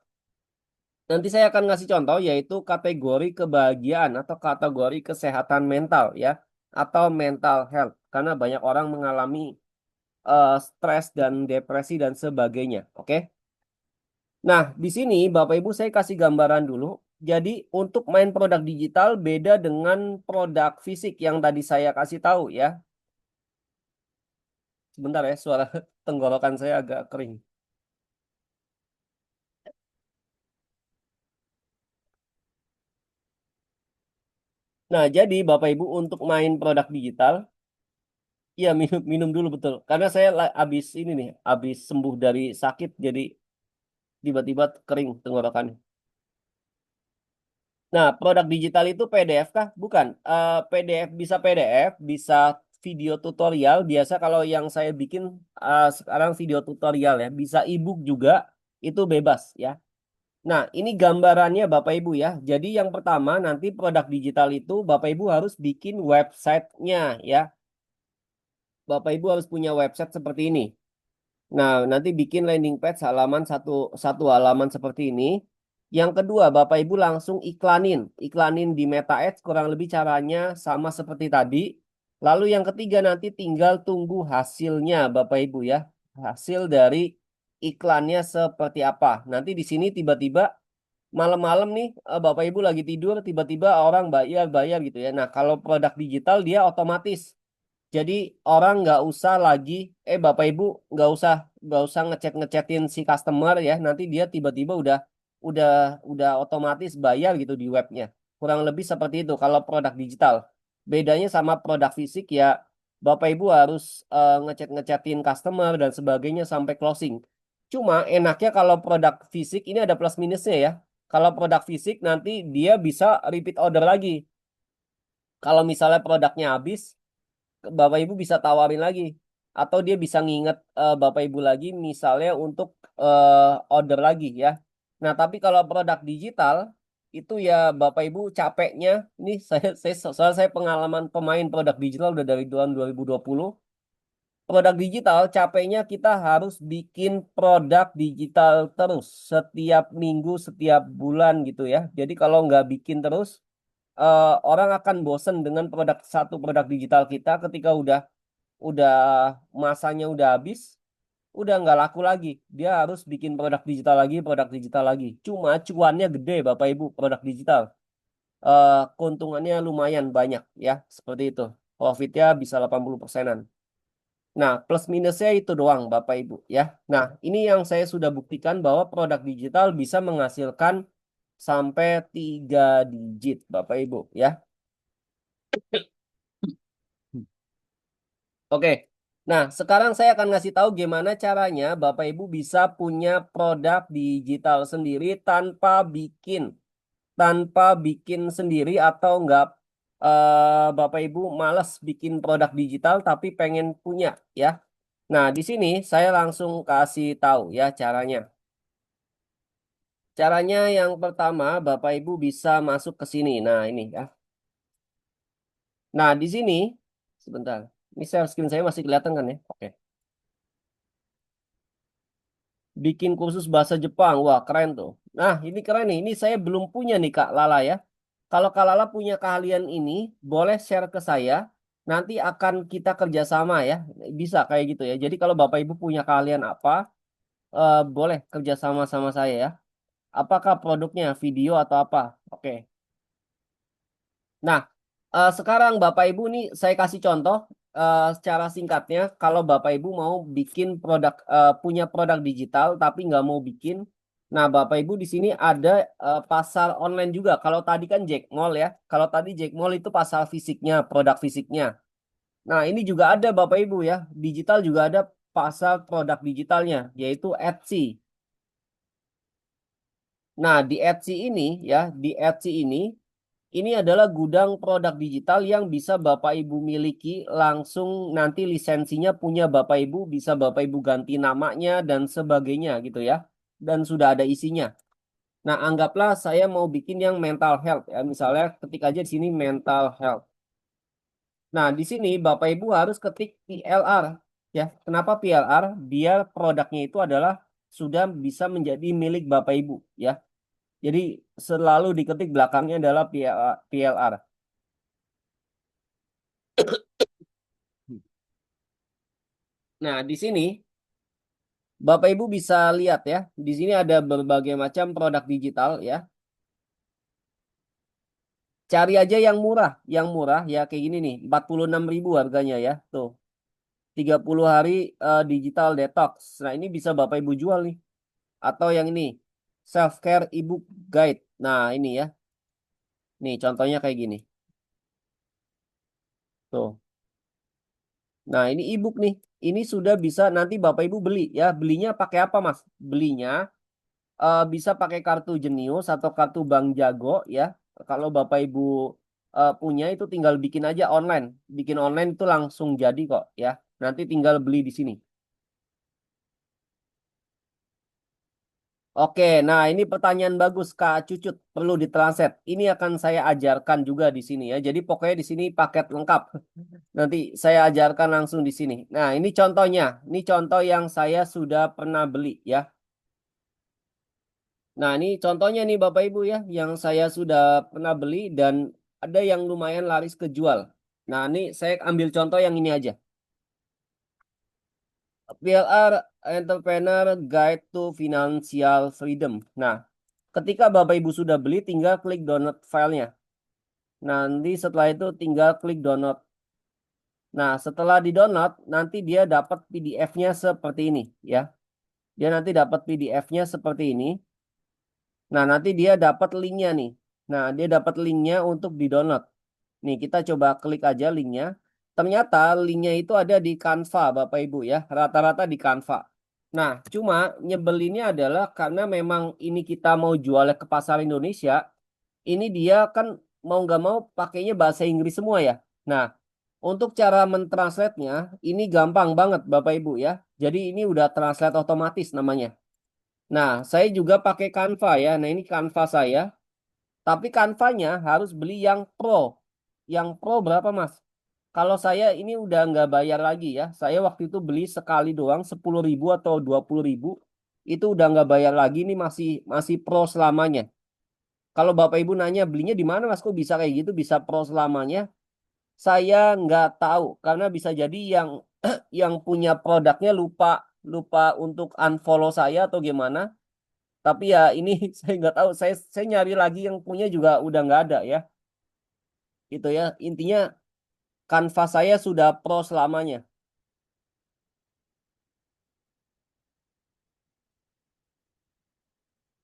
nanti saya akan ngasih contoh yaitu kategori kebahagiaan atau kategori kesehatan mental ya, atau mental health karena banyak orang mengalami stres dan depresi dan sebagainya. Oke. Nah, di sini Bapak Ibu saya kasih gambaran dulu. Jadi untuk main produk digital beda dengan produk fisik yang tadi saya kasih tahu ya. Sebentar ya, suara tenggorokan saya agak kering. Nah, jadi Bapak Ibu untuk main produk digital, ya minum minum dulu betul. Karena saya habis ini nih, habis sembuh dari sakit jadi tiba-tiba kering tenggorokannya. Nah, produk digital itu PDF kah? Bukan. PDF bisa PDF, bisa video tutorial. Biasa kalau yang saya bikin sekarang video tutorial ya, bisa ebook juga. Itu bebas ya. Nah, ini gambarannya Bapak Ibu ya. Jadi yang pertama nanti produk digital itu Bapak Ibu harus bikin websitenya ya. Bapak Ibu harus punya website seperti ini. Nah, nanti bikin landing page halaman satu satu halaman seperti ini. Yang kedua, Bapak Ibu langsung iklanin, iklanin di Meta Ads kurang lebih caranya sama seperti tadi. Lalu yang ketiga nanti tinggal tunggu hasilnya, Bapak Ibu ya. Hasil dari iklannya seperti apa. Nanti di sini tiba-tiba malam-malam nih Bapak Ibu lagi tidur, tiba-tiba orang bayar-bayar gitu ya. Nah, kalau produk digital dia otomatis. Jadi orang nggak usah lagi, Bapak Ibu nggak usah ngechat-ngechatin si customer ya. Nanti dia tiba-tiba udah udah otomatis bayar gitu di webnya. Kurang lebih seperti itu kalau produk digital. Bedanya sama produk fisik ya, Bapak Ibu harus ngechat-ngechatin customer dan sebagainya sampai closing. Cuma enaknya kalau produk fisik ini ada plus minusnya ya. Kalau produk fisik nanti dia bisa repeat order lagi. Kalau misalnya produknya habis, Bapak Ibu bisa tawarin lagi atau dia bisa nginget Bapak Ibu lagi misalnya untuk order lagi ya. Nah, tapi kalau produk digital itu ya Bapak Ibu capeknya ini soal saya pengalaman pemain produk digital udah dari tahun 2020. Produk digital capeknya kita harus bikin produk digital terus setiap minggu, setiap bulan gitu ya. Jadi kalau nggak bikin terus orang akan bosen dengan satu produk digital kita ketika udah masanya udah habis, udah nggak laku lagi. Dia harus bikin produk digital lagi. Cuma cuannya gede, Bapak Ibu, produk digital. Keuntungannya lumayan banyak ya, seperti itu. Profitnya bisa 80%-an. Nah, plus minusnya itu doang, Bapak Ibu ya. Nah, ini yang saya sudah buktikan bahwa produk digital bisa menghasilkan sampai 3 digit, Bapak Ibu ya. Oke. Nah, sekarang saya akan ngasih tahu gimana caranya Bapak Ibu bisa punya produk digital sendiri tanpa bikin sendiri atau enggak Bapak Ibu malas bikin produk digital tapi pengen punya ya. Nah, di sini saya langsung kasih tahu ya caranya. Caranya yang pertama Bapak Ibu bisa masuk ke sini. Nah, ini ya. Nah, di sini sebentar. Ini share screen saya masih kelihatan kan ya? Oke. Bikin kursus bahasa Jepang. Wah, keren tuh. Nah, ini keren nih. Ini saya belum punya nih, Kak Lala ya. Kalau Kak Lala punya keahlian ini, boleh share ke saya. Nanti akan kita kerjasama ya. Bisa kayak gitu ya. Jadi kalau Bapak Ibu punya keahlian apa, boleh kerjasama sama saya ya. Apakah produknya video atau apa? Oke. Nah, sekarang Bapak Ibu nih saya kasih contoh. secara singkatnya, kalau Bapak Ibu mau bikin produk, punya produk digital tapi nggak mau bikin, nah Bapak Ibu di sini ada pasar online juga. Kalau tadi kan Jack Mall ya, kalau tadi Jack Mall itu pasar fisiknya, produk fisiknya. Nah ini juga ada Bapak Ibu ya, digital juga ada pasar produk digitalnya, yaitu Etsy. Nah di Etsy ini ya, di Etsy ini adalah gudang produk digital yang bisa Bapak Ibu miliki langsung nanti lisensinya punya Bapak Ibu, bisa Bapak Ibu ganti namanya dan sebagainya gitu ya. Dan sudah ada isinya. Nah, anggaplah saya mau bikin yang mental health ya. Misalnya ketik aja di sini mental health. Nah, di sini Bapak Ibu harus ketik PLR ya. Kenapa PLR? Biar produknya itu adalah sudah bisa menjadi milik Bapak Ibu ya. Jadi selalu diketik belakangnya adalah PLR. Nah, di sini Bapak Ibu bisa lihat ya, di sini ada berbagai macam produk digital ya. Cari aja yang murah ya kayak gini nih, 46.000 harganya ya. Tuh, 30 hari digital detox. Nah, ini bisa Bapak Ibu jual nih. Atau yang ini, self care ebook guide. Nah, ini ya. Nih, contohnya kayak gini. Tuh. Nah, ini ebook nih. Ini sudah bisa nanti Bapak Ibu beli ya. Belinya pakai apa, Mas? Belinya bisa pakai kartu Jenius atau kartu Bank Jago ya. Kalau Bapak Ibu punya itu tinggal bikin aja online. Bikin online itu langsung jadi kok ya. Nanti tinggal beli di sini. Oke, nah ini pertanyaan bagus Kak Cucut, perlu ditranslate. Ini akan saya ajarkan juga di sini ya. Jadi pokoknya di sini paket lengkap. Nanti saya ajarkan langsung di sini. Nah, ini contohnya. Ini contoh yang saya sudah pernah beli ya. Nah, ini contohnya nih Bapak Ibu ya, yang saya sudah pernah beli dan ada yang lumayan laris kejual. Nah, ini saya ambil contoh yang ini aja. PLR Entrepreneur Guide to Financial Freedom. Nah, ketika Bapak Ibu sudah beli, tinggal klik download filenya. Nanti setelah itu tinggal klik download. Nah, setelah di-download, nanti dia dapat PDF-nya seperti ini ya. Dia nanti dapat PDF-nya seperti ini. Nah, nanti dia dapat linknya nih. Nah, dia dapat linknya untuk di-download. Nih, kita coba klik aja linknya. Ternyata linknya itu ada di Canva, Bapak Ibu ya. Rata-rata di Canva. Nah, cuma nyebelinnya adalah karena memang ini kita mau jualnya ke pasar Indonesia. Ini dia kan mau nggak mau pakainya bahasa Inggris semua ya. Nah, untuk cara mentranslate-nya, ini gampang banget Bapak Ibu ya. Jadi ini udah translate otomatis namanya. Nah, saya juga pakai Canva ya. Nah, ini Canva saya. Tapi Canva-nya harus beli yang Pro. Yang Pro berapa, Mas? Kalau saya ini udah nggak bayar lagi ya. Saya waktu itu beli sekali doang 10.000 atau 20.000. Itu udah nggak bayar lagi. Ini masih masih Pro selamanya. Kalau Bapak Ibu nanya belinya di mana, Mas? Kok bisa kayak gitu? Bisa Pro selamanya? Saya nggak tahu karena bisa jadi yang yang punya produknya lupa lupa untuk unfollow saya atau gimana. Tapi ya ini saya nggak tahu. Saya nyari lagi yang punya juga udah nggak ada ya. Itu ya. Intinya kanvas saya sudah pro selamanya.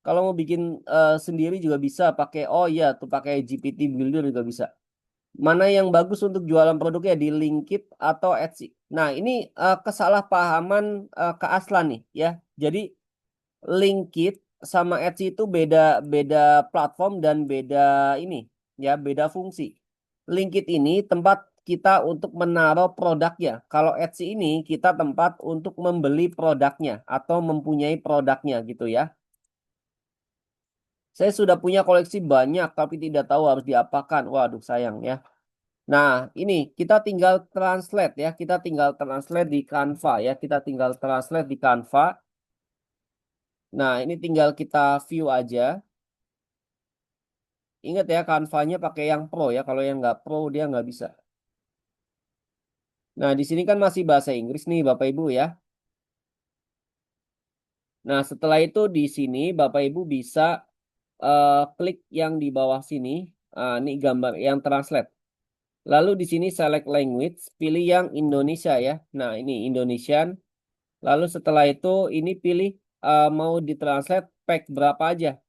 Kalau mau bikin sendiri juga bisa pakai oh iya tuh pakai GPT Builder juga bisa. Mana yang bagus untuk jualan produknya di Linkit atau Etsy. Nah, ini kesalahpahaman Kak Aslan nih ya. Jadi Linkit sama Etsy itu beda beda platform dan beda ini ya, beda fungsi. Linkit ini tempat kita untuk menaruh produknya. Kalau Etsy ini kita tempat untuk membeli produknya atau mempunyai produknya gitu ya. Saya sudah punya koleksi banyak tapi tidak tahu harus diapakan. Waduh sayang ya. Nah, ini kita tinggal translate ya. Kita tinggal translate di Canva ya. Kita tinggal translate di Canva. Nah, ini tinggal kita view aja. Ingat ya, Canva-nya pakai yang pro ya. Kalau yang nggak pro, dia nggak bisa. Nah, di sini kan masih bahasa Inggris nih, Bapak Ibu ya. Nah, setelah itu di sini Bapak Ibu bisa klik yang di bawah sini. Ini gambar yang translate. Lalu di sini select language, pilih yang Indonesia ya. Nah, ini Indonesian. Lalu setelah itu ini pilih mau ditranslate pack berapa aja.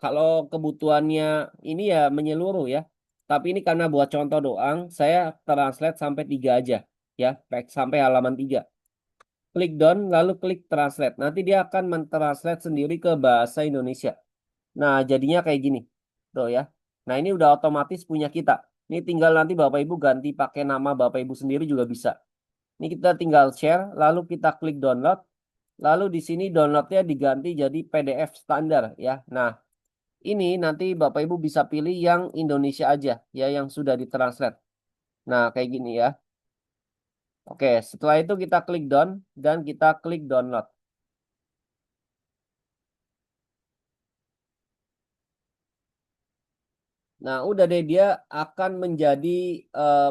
Kalau kebutuhannya ini ya menyeluruh ya. Tapi ini karena buat contoh doang, saya translate sampai 3 aja ya, pack sampai halaman 3. Klik down lalu klik translate. Nanti dia akan mentranslate sendiri ke bahasa Indonesia. Nah, jadinya kayak gini. Tuh ya. Nah, ini udah otomatis punya kita. Ini tinggal nanti Bapak Ibu ganti pakai nama Bapak Ibu sendiri juga bisa. Ini kita tinggal share, lalu kita klik download. Lalu di sini downloadnya diganti jadi PDF standar ya. Nah, ini nanti Bapak Ibu bisa pilih yang Indonesia aja ya yang sudah ditranslate. Nah, kayak gini ya. Oke, setelah itu kita klik down dan kita klik download. Nah, udah deh dia akan menjadi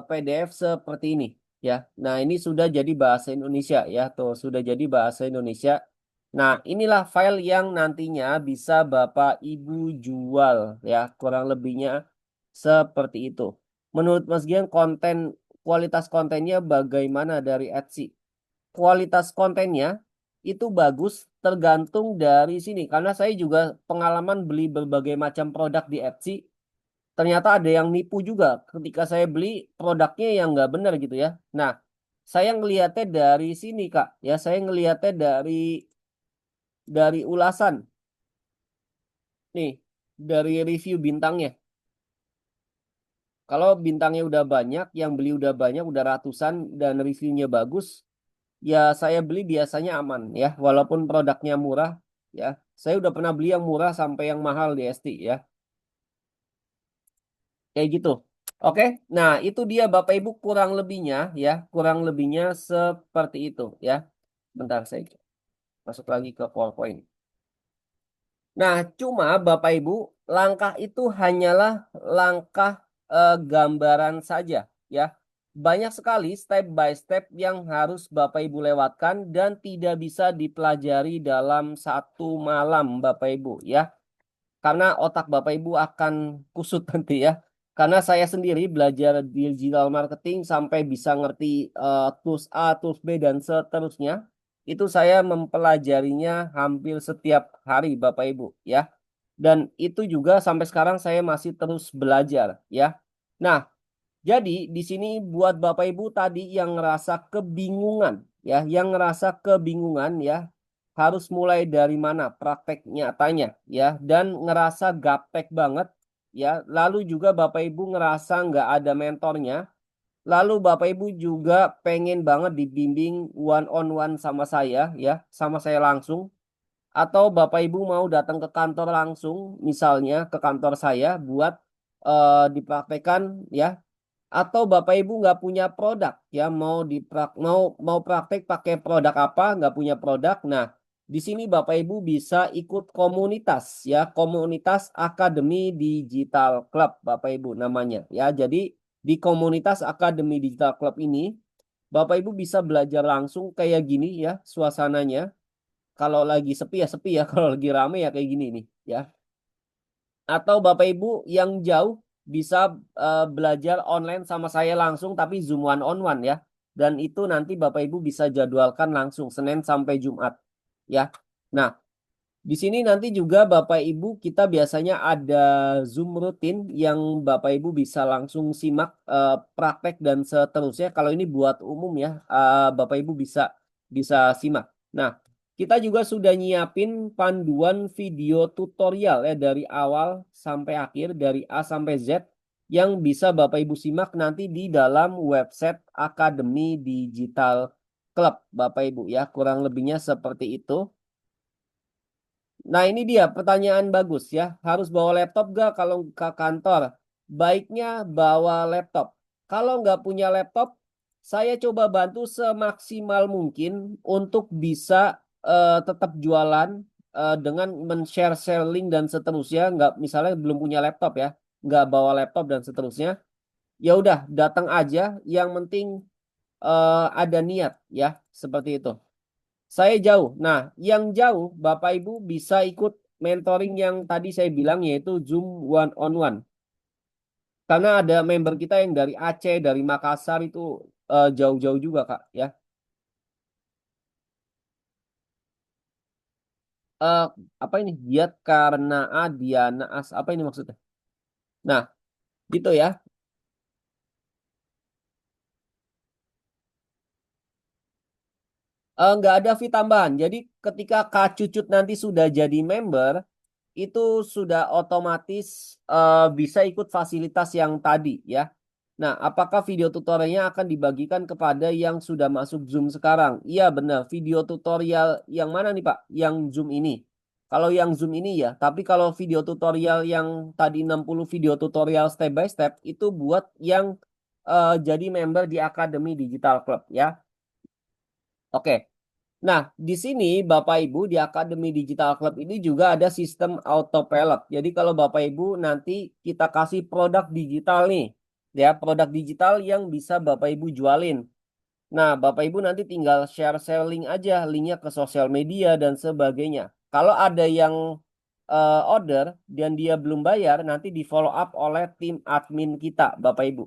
PDF seperti ini ya. Nah, ini sudah jadi bahasa Indonesia ya. Tuh, sudah jadi bahasa Indonesia. Nah, inilah file yang nantinya bisa Bapak Ibu jual ya. Kurang lebihnya seperti itu. Menurut Mas Gian, kualitas kontennya bagaimana dari Etsy? Kualitas kontennya itu bagus tergantung dari sini. Karena saya juga pengalaman beli berbagai macam produk di Etsy. Ternyata ada yang nipu juga ketika saya beli produknya yang nggak benar gitu ya. Nah, saya ngelihatnya dari sini Kak. Ya, saya ngelihatnya dari ulasan. Nih, dari review bintangnya. Kalau bintangnya udah banyak, yang beli udah banyak, udah ratusan dan reviewnya bagus, ya saya beli biasanya aman ya. Walaupun produknya murah ya. Saya udah pernah beli yang murah sampai yang mahal di ST ya. Kayak gitu. Oke, nah itu dia Bapak Ibu kurang lebihnya ya, kurang lebihnya seperti itu ya. Bentar saya masuk lagi ke PowerPoint. Nah, cuma Bapak Ibu, langkah itu hanyalah langkah gambaran saja ya. Banyak sekali step by step yang harus Bapak Ibu lewatkan dan tidak bisa dipelajari dalam satu malam Bapak Ibu ya. Karena otak Bapak Ibu akan kusut nanti ya. Karena saya sendiri belajar digital marketing sampai bisa ngerti tools A, tools B, dan seterusnya. Itu saya mempelajarinya hampir setiap hari Bapak Ibu ya. Dan itu juga sampai sekarang saya masih terus belajar ya. Nah, jadi di sini buat Bapak Ibu tadi yang ngerasa kebingungan ya, yang ngerasa kebingungan ya, harus mulai dari mana praktek nyatanya ya, dan ngerasa gaptek banget ya. Lalu juga Bapak Ibu ngerasa nggak ada mentornya. Lalu Bapak Ibu juga pengen banget dibimbing one on one sama saya ya, sama saya langsung. Atau Bapak Ibu mau datang ke kantor langsung, misalnya ke kantor saya buat dipraktekkan ya, atau Bapak Ibu nggak punya produk ya mau praktek pakai produk apa nggak punya produk. Nah, di sini Bapak Ibu bisa ikut komunitas ya, komunitas Akademi Digital Club Bapak Ibu namanya ya. Jadi di komunitas Akademi Digital Club ini Bapak Ibu bisa belajar langsung kayak gini ya suasananya. Kalau lagi sepi ya sepi ya, kalau lagi rame ya kayak gini nih ya. Atau Bapak Ibu yang jauh bisa belajar online sama saya langsung tapi Zoom one on one ya. Dan itu nanti Bapak Ibu bisa jadwalkan langsung Senin sampai Jumat ya. Nah, di sini nanti juga Bapak Ibu kita biasanya ada Zoom rutin yang Bapak Ibu bisa langsung simak praktek dan seterusnya. Kalau ini buat umum ya, Bapak Ibu bisa bisa simak. Nah, kita juga sudah nyiapin panduan video tutorial ya dari awal sampai akhir, dari A sampai Z yang bisa Bapak Ibu simak nanti di dalam website Akademi Digital Club Bapak Ibu ya. Kurang lebihnya seperti itu. Nah, ini dia pertanyaan bagus ya. Harus bawa laptop gak kalau ke kantor? Baiknya bawa laptop. Kalau nggak punya laptop, saya coba bantu semaksimal mungkin untuk bisa tetap jualan dengan men-share link dan seterusnya. Nggak, misalnya belum punya laptop ya, nggak bawa laptop dan seterusnya. Ya udah, datang aja. Yang penting ada niat ya, seperti itu. Saya jauh. Nah, yang jauh Bapak Ibu bisa ikut mentoring yang tadi saya bilang yaitu Zoom one on one. Karena ada member kita yang dari Aceh, dari Makassar itu jauh-jauh juga Kak ya. Eh, apa ini? Giat karena Diana As. Apa ini maksudnya? Nah, gitu ya. Nggak ada fee tambahan. Jadi ketika Kak Cucut nanti sudah jadi member, itu sudah otomatis bisa ikut fasilitas yang tadi ya. Nah, apakah video tutorialnya akan dibagikan kepada yang sudah masuk Zoom sekarang? Iya benar, video tutorial yang mana nih Pak? Yang Zoom ini. Kalau yang Zoom ini ya, tapi kalau video tutorial yang tadi 60 video tutorial step by step itu buat yang jadi member di Akademi Digital Club ya. Oke. Nah, di sini Bapak Ibu di Akademi Digital Club ini juga ada sistem autopilot. Jadi kalau Bapak Ibu nanti kita kasih produk digital nih, ya produk digital yang bisa Bapak Ibu jualin. Nah, Bapak Ibu nanti tinggal share link aja, linknya ke sosial media dan sebagainya. Kalau ada yang order dan dia belum bayar, nanti di follow up oleh tim admin kita, Bapak Ibu.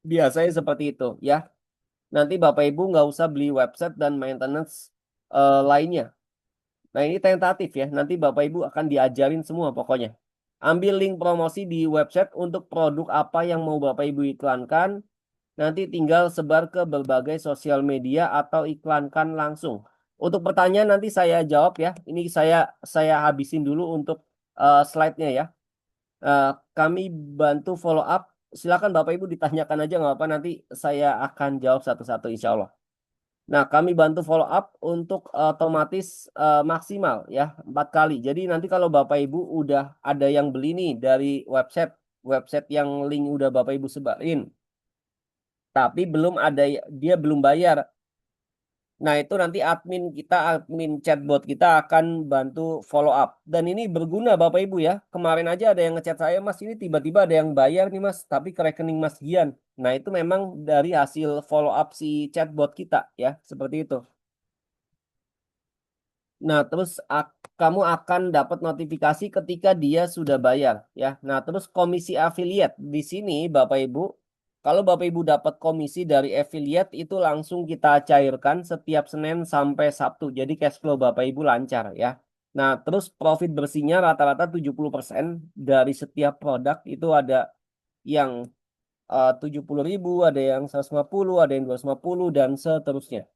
Biasanya seperti itu, ya. Nanti Bapak Ibu nggak usah beli website dan maintenance lainnya. Nah, ini tentatif ya. Nanti Bapak Ibu akan diajarin semua pokoknya. Ambil link promosi di website untuk produk apa yang mau Bapak Ibu iklankan. Nanti tinggal sebar ke berbagai sosial media atau iklankan langsung. Untuk pertanyaan nanti saya jawab ya. Ini saya habisin dulu untuk slide-nya ya. Eh, Kami bantu follow up. Silakan Bapak Ibu ditanyakan aja nggak apa-apa. Nanti saya akan jawab satu-satu insya Allah. Nah, kami bantu follow up untuk otomatis maksimal ya 4 kali. Jadi nanti kalau Bapak Ibu udah ada yang beli nih dari website yang link udah Bapak Ibu sebarin, tapi belum ada dia belum bayar. Nah, itu nanti admin chatbot kita akan bantu follow up. Dan ini berguna Bapak Ibu ya. Kemarin aja ada yang ngechat saya, Mas, ini tiba-tiba ada yang bayar nih Mas, tapi ke rekening Mas Gian. Nah, itu memang dari hasil follow up si chatbot kita ya, seperti itu. Nah, terus kamu akan dapat notifikasi ketika dia sudah bayar ya. Nah, terus komisi affiliate di sini Bapak Ibu, kalau Bapak Ibu dapat komisi dari affiliate itu langsung kita cairkan setiap Senin sampai Sabtu. Jadi cash flow Bapak Ibu lancar ya. Nah, terus profit bersihnya rata-rata 70% dari setiap produk itu ada yang 70.000, ada yang 150, ada yang 250 dan seterusnya.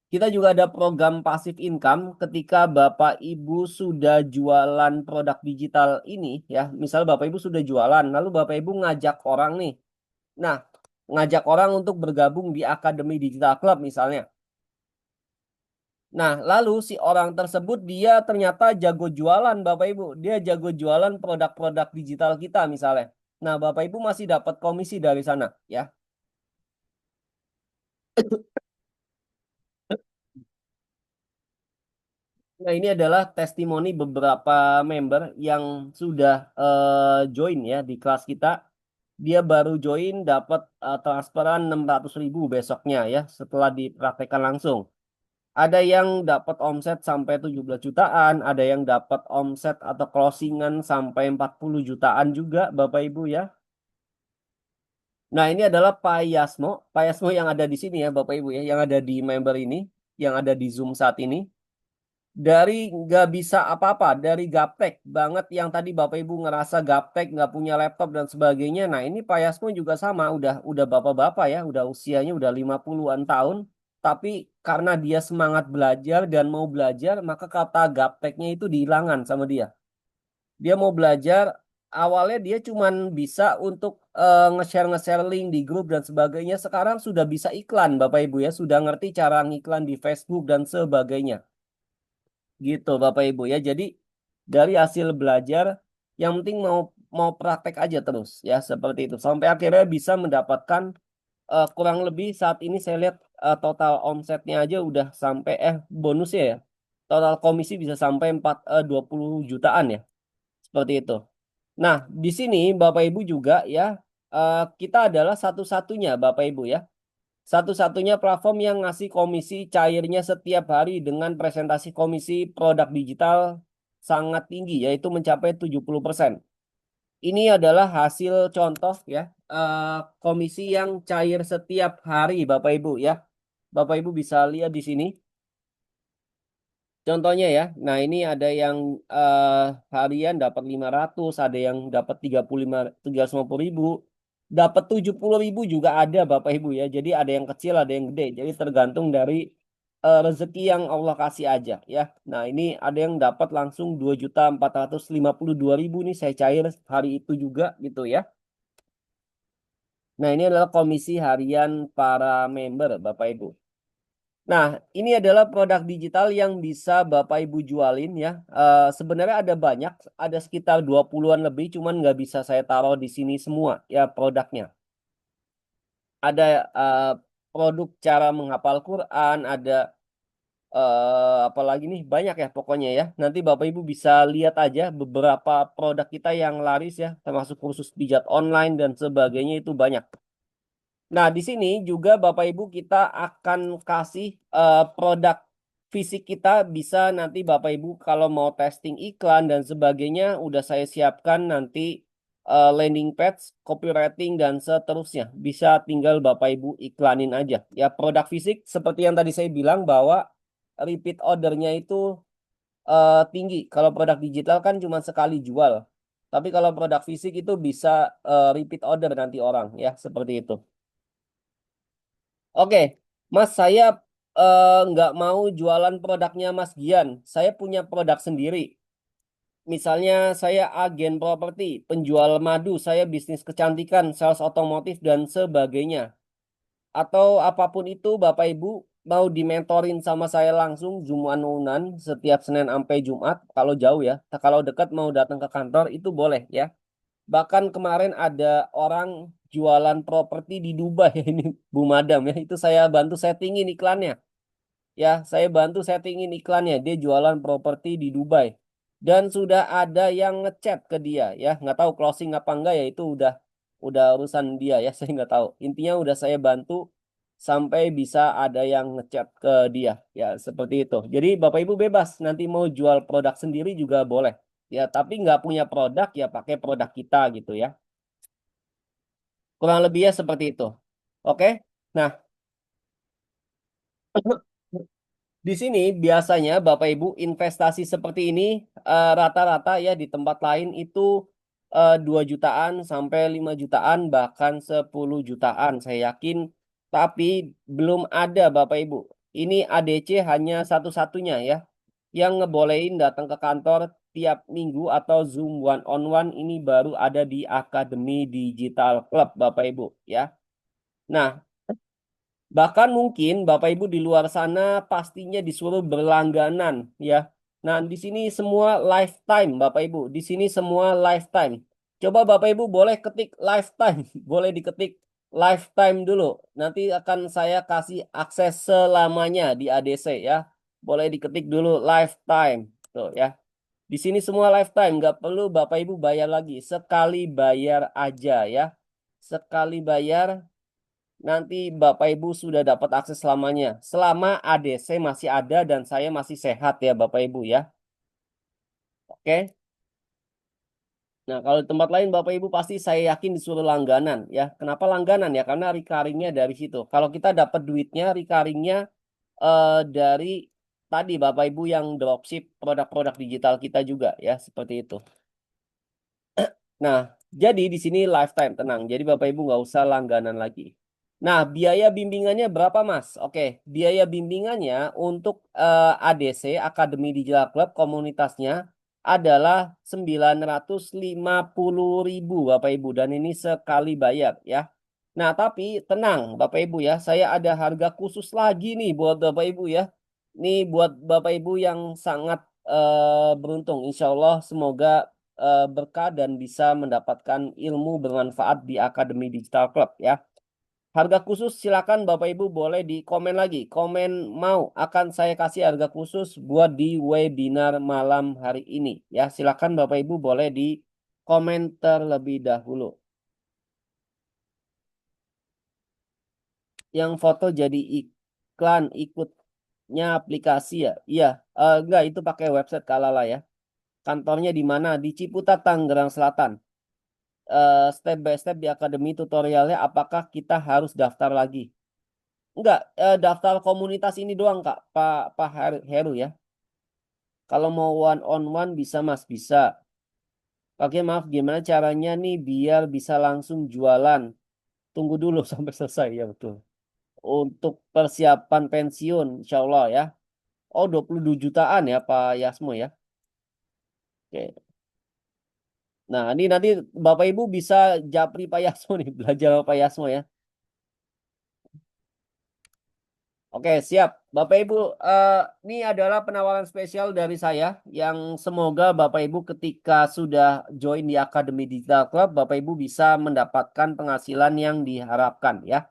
Kita juga ada program pasif income ketika Bapak Ibu sudah jualan produk digital ini ya. Misal Bapak Ibu sudah jualan, lalu Bapak Ibu ngajak orang nih. Nah, ngajak orang untuk bergabung di Akademi Digital Club misalnya. Nah, lalu si orang tersebut dia ternyata jago jualan Bapak Ibu. Dia jago jualan produk-produk digital kita misalnya. Nah, Bapak Ibu masih dapat komisi dari sana ya. Nah, ini adalah testimoni beberapa member yang sudah join ya di kelas kita. Dia baru join dapat transferan 600.000 besoknya ya setelah dipraktekkan langsung. Ada yang dapat omset sampai 17 jutaan, ada yang dapat omset atau closingan sampai 40 jutaan juga Bapak Ibu ya. Nah, ini adalah Pak Yasmo. Pak Yasmo yang ada di sini ya Bapak Ibu ya, yang ada di member ini, yang ada di Zoom saat ini. Dari nggak bisa apa-apa, dari gaptek banget yang tadi Bapak Ibu ngerasa gaptek, nggak punya laptop dan sebagainya. Nah, ini Pak Yasmo juga sama, udah bapak-bapak ya, udah usianya udah 50-an tahun, tapi karena dia semangat belajar dan mau belajar, maka kata gapteknya itu dihilangkan sama dia. Dia mau belajar, awalnya dia cuman bisa untuk nge-share link di grup dan sebagainya. Sekarang sudah bisa iklan Bapak Ibu ya, sudah ngerti cara ngiklan di Facebook dan sebagainya. Gitu Bapak Ibu ya. Jadi dari hasil belajar yang penting mau mau praktek aja terus ya seperti itu sampai akhirnya bisa mendapatkan kurang lebih saat ini saya lihat total omsetnya aja udah sampai bonusnya ya. Total komisi bisa sampai 20 jutaan ya. Seperti itu. Nah, di sini Bapak Ibu juga ya kita adalah satu-satunya Bapak Ibu ya. Satu-satunya platform yang ngasih komisi cairnya setiap hari dengan presentasi komisi produk digital sangat tinggi, yaitu mencapai 70%. Ini adalah hasil contoh ya, komisi yang cair setiap hari Bapak Ibu ya. Bapak Ibu bisa lihat di sini. Contohnya ya, nah ini ada yang harian dapat 500, ada yang dapat 350.000, dapat 70.000 juga ada Bapak Ibu ya. Jadi ada yang kecil, ada yang gede. Jadi tergantung dari rezeki yang Allah kasih aja ya. Nah ini ada yang dapat langsung 2.452.000 nih saya cair hari itu juga gitu ya. Nah ini adalah komisi harian para member Bapak Ibu. Nah, ini adalah produk digital yang bisa Bapak Ibu jualin ya. Sebenarnya ada banyak, ada sekitar 20-an lebih, cuman nggak bisa saya taruh di sini semua ya produknya. Ada produk cara menghafal Quran, ada apalagi nih banyak ya pokoknya ya. Nanti Bapak Ibu bisa lihat aja beberapa produk kita yang laris ya, termasuk kursus pijat online dan sebagainya itu banyak. Nah, di sini juga Bapak Ibu kita akan kasih produk fisik kita bisa nanti Bapak Ibu kalau mau testing iklan dan sebagainya udah saya siapkan nanti landing page, copywriting dan seterusnya. Bisa tinggal Bapak Ibu iklanin aja. Ya, produk fisik seperti yang tadi saya bilang bahwa repeat ordernya itu tinggi. Kalau produk digital kan cuma sekali jual. Tapi kalau produk fisik itu bisa repeat order nanti orang ya, seperti itu. Oke, Mas, saya nggak mau jualan produknya Mas Gian. Saya punya produk sendiri. Misalnya saya agen properti, penjual madu, saya bisnis kecantikan, sales otomotif, dan sebagainya. Atau apapun itu, Bapak Ibu mau dimentorin sama saya langsung Zoom one-on-one setiap Senin sampai Jumat. Kalau jauh ya, kalau dekat mau datang ke kantor itu boleh ya. Bahkan kemarin ada orang jualan properti di Dubai ini Bu Madam ya. Itu saya bantu settingin iklannya. Ya, saya bantu settingin iklannya. Dia jualan properti di Dubai. Dan sudah ada yang ngechat ke dia ya. Nggak tahu closing apa enggak ya itu udah urusan dia ya. Saya nggak tahu. Intinya udah saya bantu sampai bisa ada yang ngechat ke dia. Ya, seperti itu. Jadi Bapak Ibu bebas. Nanti mau jual produk sendiri juga boleh. Ya, tapi nggak punya produk ya pakai produk kita gitu ya. Kurang lebih ya seperti itu. Oke. Nah, di sini biasanya Bapak Ibu investasi seperti ini rata-rata ya di tempat lain itu 2 jutaan sampai 5 jutaan bahkan 10 jutaan saya yakin. Tapi belum ada Bapak Ibu. Ini ADC hanya satu-satunya ya yang ngebolehin datang ke kantor tiap minggu atau Zoom one on one ini baru ada di Akademi Digital Club Bapak Ibu ya. Nah, bahkan mungkin Bapak Ibu di luar sana pastinya disuruh berlangganan ya. Nah, di sini semua lifetime Bapak Ibu. Di sini semua lifetime. Coba Bapak Ibu boleh ketik lifetime. Boleh diketik lifetime dulu. Nanti akan saya kasih akses selamanya di ADC ya. Boleh diketik dulu lifetime. Tuh ya. Di sini semua lifetime. Nggak perlu Bapak Ibu bayar lagi. Sekali bayar aja ya. Sekali bayar nanti Bapak Ibu sudah dapat akses selamanya. Selama ADC masih ada dan saya masih sehat ya Bapak Ibu ya. Oke. Nah, kalau di tempat lain Bapak Ibu pasti saya yakin disuruh langganan ya. Kenapa langganan ya? Karena recurringnya dari situ. Kalau kita dapat duitnya, recurringnya dari tadi Bapak Ibu yang dropship produk-produk digital kita juga ya, seperti itu. Nah, jadi di sini lifetime, tenang. Jadi Bapak Ibu nggak usah langganan lagi. Nah, biaya bimbingannya berapa, Mas? Oke, biaya bimbingannya untuk ADC, Akademi Digital Club, komunitasnya adalah 950.000 Bapak Ibu. Dan ini sekali bayar ya. Nah, tapi tenang Bapak Ibu ya, saya ada harga khusus lagi nih buat Bapak Ibu ya. Ini buat Bapak Ibu yang sangat beruntung. Insya Allah semoga berkah dan bisa mendapatkan ilmu bermanfaat di Akademi Digital Club ya. Harga khusus silakan Bapak Ibu boleh di komen lagi. Komen mau akan saya kasih harga khusus buat di webinar malam hari ini ya. Silakan Bapak Ibu boleh di komen terlebih dahulu. Yang foto jadi iklan ikutnya aplikasi ya. Iya, enggak itu pakai website Kalala ya. Kantornya di mana? Di Ciputat, Tangerang Selatan. step by step di akademi tutorialnya, apakah kita harus daftar lagi? Enggak, daftar komunitas ini doang Kak, Pak Heru ya. Kalau mau one on one bisa Mas, bisa. Oke, maaf, gimana caranya nih biar bisa langsung jualan? Tunggu dulu sampai selesai ya, betul. Untuk persiapan pensiun, insya Allah ya. Oh, 22 jutaan ya Pak Yasmo ya. Oke. Nah, ini nanti Bapak Ibu bisa japri Pak Yasmo nih, belajar sama Pak Yasmo ya. Oke, siap. Bapak Ibu, ini adalah penawaran spesial dari saya yang semoga Bapak Ibu ketika sudah join di Akademi Digital Club, Bapak Ibu bisa mendapatkan penghasilan yang diharapkan ya.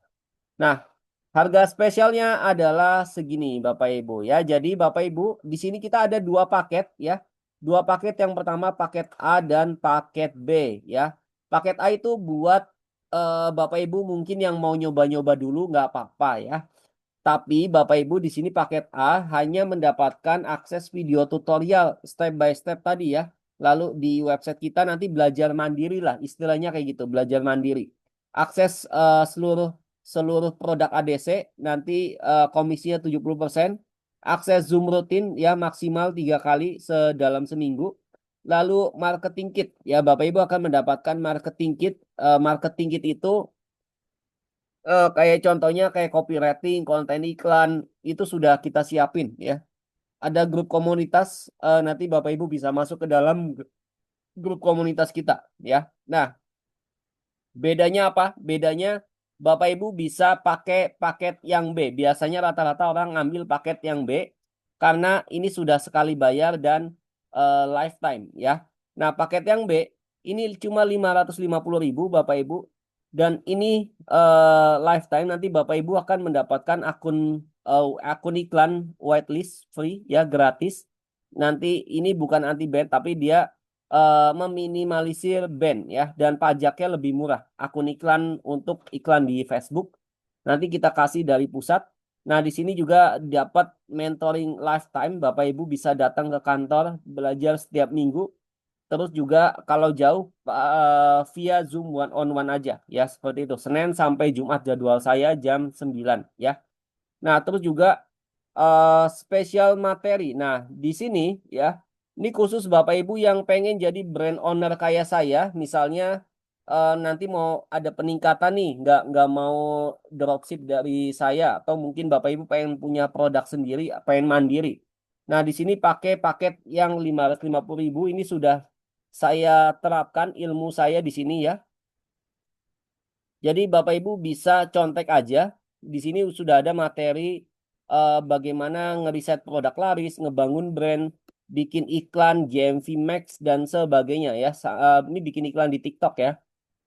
Nah, harga spesialnya adalah segini Bapak Ibu ya. Jadi Bapak Ibu, di sini kita ada dua paket ya. Dua paket, yang pertama paket A dan paket B ya. Paket A itu buat Bapak Ibu mungkin yang mau nyoba-nyoba dulu nggak apa-apa ya. Tapi Bapak Ibu di sini paket A hanya mendapatkan akses video tutorial step by step tadi ya. Lalu di website kita nanti belajar mandiri lah, istilahnya kayak gitu, belajar mandiri. Akses seluruh produk ADC nanti komisinya 70%. Akses Zoom rutin ya maksimal 3 kali dalam seminggu. Lalu marketing kit ya, Bapak Ibu akan mendapatkan marketing kit. Marketing kit itu kayak contohnya kayak copywriting, konten iklan itu sudah kita siapin ya. Ada grup komunitas, nanti Bapak Ibu bisa masuk ke dalam grup komunitas kita ya. Nah, bedanya apa? Bedanya Bapak Ibu bisa pakai paket yang B. Biasanya rata-rata orang ngambil paket yang B karena ini sudah sekali bayar dan lifetime ya. Nah, paket yang B ini cuma 550.000 Bapak Ibu, dan ini lifetime. Nanti Bapak Ibu akan mendapatkan akun iklan whitelist free ya, gratis. Nanti ini bukan anti ban tapi dia meminimalisir ban ya, dan pajaknya lebih murah. Akun iklan untuk iklan di Facebook nanti kita kasih dari pusat. Nah, di sini juga dapat mentoring lifetime. Bapak Ibu bisa datang ke kantor belajar setiap minggu. Terus juga kalau jauh via Zoom one on one aja ya, seperti itu. Senin sampai Jumat jadwal saya jam 9 ya. Nah, terus juga spesial materi. Nah, di sini ya, ini khusus Bapak Ibu yang pengen jadi brand owner kayak saya, misalnya nanti mau ada peningkatan nih, nggak mau dropship dari saya, atau mungkin Bapak Ibu pengen punya produk sendiri, pengen mandiri. Nah, di sini pakai paket yang 550.000 ini sudah saya terapkan ilmu saya di sini ya. Jadi Bapak Ibu bisa contek aja. Di sini sudah ada materi bagaimana ngeriset produk laris, ngebangun brand, bikin iklan, GMV Max dan sebagainya ya. Ini bikin iklan di TikTok ya.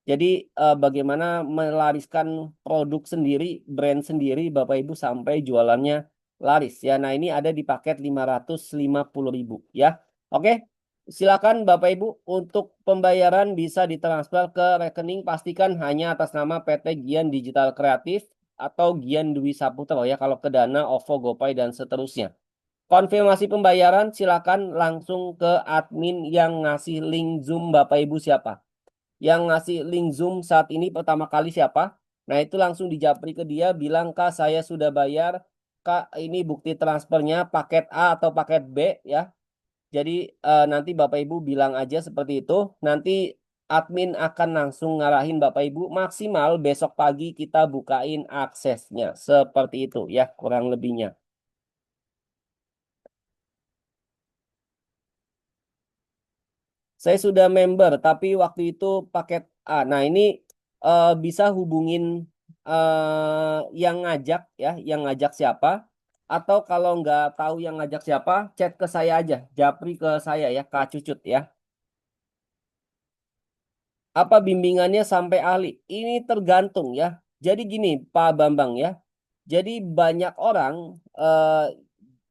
Jadi bagaimana melariskan produk sendiri, brand sendiri Bapak Ibu sampai jualannya laris ya. Nah, ini ada di paket 550.000 ya. Oke. Silakan Bapak Ibu, untuk pembayaran bisa ditransfer ke rekening, pastikan hanya atas nama PT Gian Digital Kreatif atau Gian Dwi Saputro ya, kalau ke Dana, OVO, GoPay dan seterusnya. Konfirmasi pembayaran silakan langsung ke admin yang ngasih link Zoom Bapak Ibu siapa. Yang ngasih link Zoom saat ini pertama kali siapa? Nah, itu langsung dijapri ke dia, bilang, "Kak, saya sudah bayar. Kak, ini bukti transfernya paket A atau paket B ya." Jadi nanti Bapak Ibu bilang aja seperti itu. Nanti admin akan langsung ngarahin Bapak Ibu, maksimal besok pagi kita bukain aksesnya. Seperti itu ya kurang lebihnya. Saya sudah member tapi waktu itu paket A. Nah, ini bisa hubungin yang ngajak ya, yang ngajak siapa. Atau kalau nggak tahu yang ngajak siapa, chat ke saya aja, japri ke saya ya, Kak Cucut ya. Apa bimbingannya sampai ahli? Ini tergantung ya. Jadi gini, Pak Bambang ya. Jadi banyak orang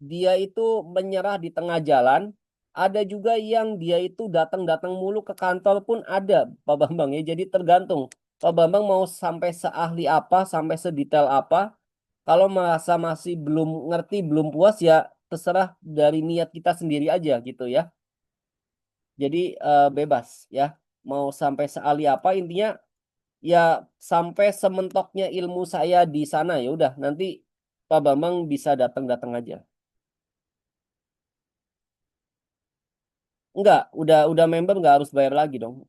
dia itu menyerah di tengah jalan. Ada juga yang dia itu datang-datang mulu ke kantor pun ada, Pak Bambang ya. Jadi tergantung. Pak Bambang mau sampai seahli apa, sampai sedetail apa. Kalau merasa masih belum ngerti, belum puas ya terserah dari niat kita sendiri aja gitu ya. Jadi bebas ya. mau sampai seali apa, intinya ya sampai sementoknya ilmu saya di sana ya udah nanti Pak Bambang bisa datang-datang aja. Enggak, udah member nggak harus bayar lagi dong.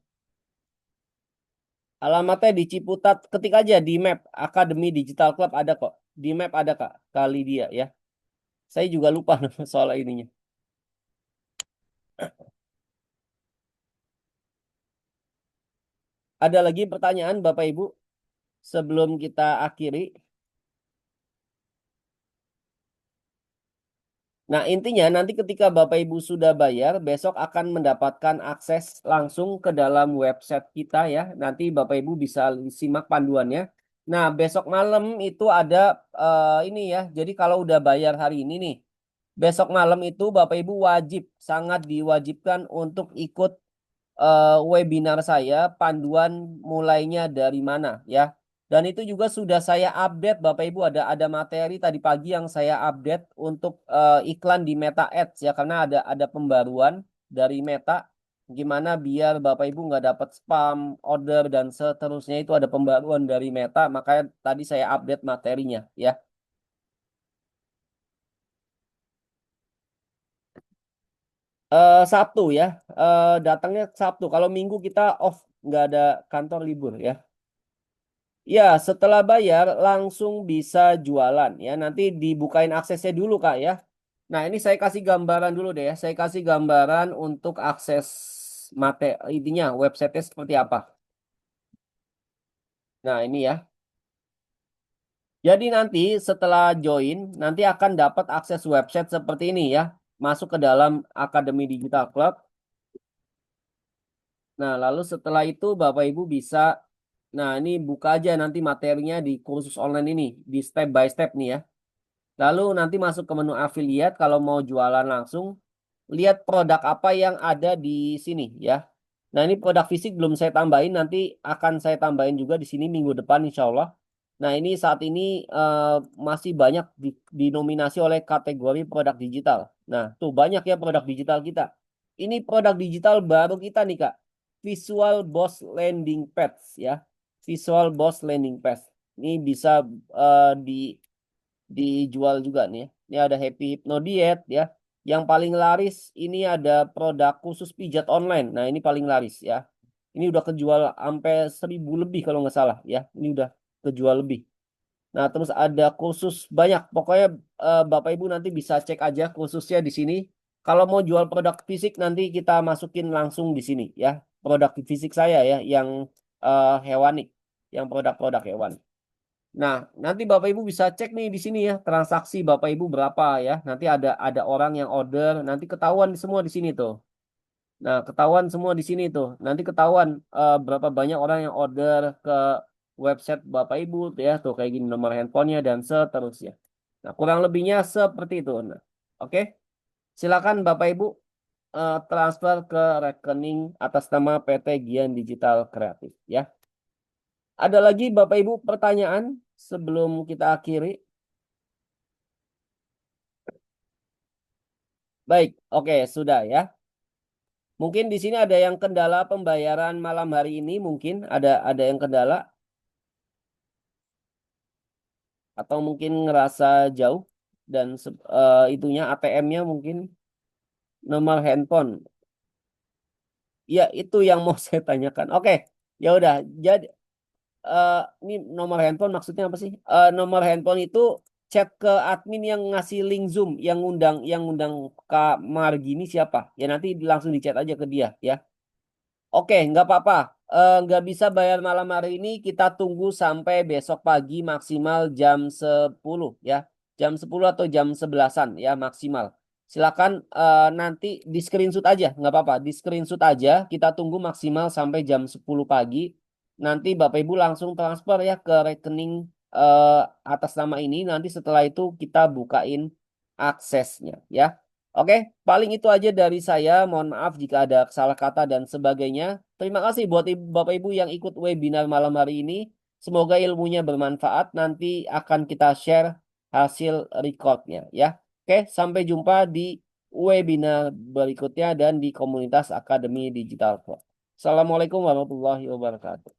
Alamatnya di Ciputat, ketik aja di map Akademi Digital Club ada kok. Di map ada Kak, kali dia ya. Saya juga lupa soal ininya. Ada lagi pertanyaan Bapak Ibu sebelum kita akhiri? Nah, intinya nanti ketika Bapak Ibu sudah bayar, besok akan mendapatkan akses langsung ke dalam website kita ya. Nanti Bapak Ibu bisa simak panduannya. Nah, besok malam itu ada ini ya. Jadi kalau udah bayar hari ini nih, besok malam itu Bapak Ibu wajib, sangat diwajibkan untuk ikut webinar saya, panduan mulainya dari mana ya. Dan itu juga sudah saya update Bapak Ibu ada materi tadi pagi yang saya update untuk iklan di Meta Ads ya karena ada pembaruan dari Meta gimana biar Bapak Ibu nggak dapat spam order dan seterusnya itu ada pembaruan dari Meta makanya tadi saya update materinya ya. Sabtu ya, datangnya Sabtu. Kalau Minggu kita off nggak ada kantor libur ya. Ya, setelah bayar langsung bisa jualan ya. Nanti dibukain aksesnya dulu Kak ya. Nah, ini saya kasih gambaran dulu deh ya. Saya kasih gambaran untuk akses materi intinya websitenya seperti apa. Nah, ini ya. Jadi nanti setelah join, nanti akan dapat akses website seperti ini ya. Masuk ke dalam Akademi Digital Club. Nah, lalu setelah itu Bapak Ibu bisa, nah ini buka aja nanti materinya di kursus online ini, di step by step nih ya. Lalu nanti masuk ke menu affiliate kalau mau jualan langsung, lihat produk apa yang ada di sini ya. Nah ini produk fisik belum saya tambahin, nanti akan saya tambahin juga di sini minggu depan insya Allah. Nah ini saat ini masih banyak dinominasi oleh kategori produk digital. Nah tuh banyak ya produk digital kita. Ini produk digital baru kita nih Kak. Visual Boss Landing Pads ya. Visual Boss Landing Pads. Ini bisa dijual juga nih ya. Ini ada Happy Hypno Diet ya. Yang paling laris ini ada produk khusus pijat online. Nah ini paling laris ya. Ini udah kejual sampai 1.000 lebih kalau nggak salah ya. Ini udah kejual lebih. Nah terus ada khusus banyak. Pokoknya Bapak Ibu nanti bisa cek aja khususnya di sini. Kalau mau jual produk fisik nanti kita masukin langsung di sini ya. Produk fisik saya ya yang hewani, yang produk-produk hewan. Nah, nanti Bapak Ibu bisa cek nih di sini ya, transaksi Bapak Ibu berapa ya. Nanti ada orang yang order, nanti ketahuan semua di sini tuh. Nah, ketahuan semua di sini tuh. Nanti ketahuan berapa banyak orang yang order ke website Bapak Ibu tuh ya, tuh kayak gini nomor handphonenya dan seterusnya. Nah, kurang lebihnya seperti itu. Nah, oke. Silakan Bapak Ibu transfer ke rekening atas nama PT Gian Digital Kreatif ya. Ada lagi Bapak Ibu pertanyaan sebelum kita akhiri? Baik, oke, sudah ya. Mungkin di sini ada yang kendala pembayaran malam hari ini, mungkin ada yang kendala atau mungkin ngerasa jauh dan itunya ATM-nya mungkin nomor handphone. Ya, itu yang mau saya tanyakan. Oke, ya udah. Jadi eh, ini nomor handphone maksudnya apa sih? Nomor handphone itu chat ke admin yang ngasih link Zoom, yang ngundang Kak Margini siapa? Ya nanti langsung di chat aja ke dia ya. Oke, nggak apa-apa. Nggak bisa bayar malam hari ini, kita tunggu sampai besok pagi maksimal jam 10 ya. Jam 10 atau jam 11-an ya maksimal. Silakan nanti di screenshot aja, nggak apa-apa. Di screenshot aja, kita tunggu maksimal sampai jam 10 pagi. Nanti Bapak Ibu langsung transfer ya ke rekening eh, atas nama ini. Nanti setelah itu kita bukain aksesnya ya. Oke, paling itu aja dari saya. Mohon maaf jika ada salah kata dan sebagainya. Terima kasih buat Bapak Ibu yang ikut webinar malam hari ini. Semoga ilmunya bermanfaat. Nanti akan kita share hasil recordnya ya. Oke, sampai jumpa di webinar berikutnya dan di komunitas Akademi Digital Club. Assalamualaikum warahmatullahi wabarakatuh.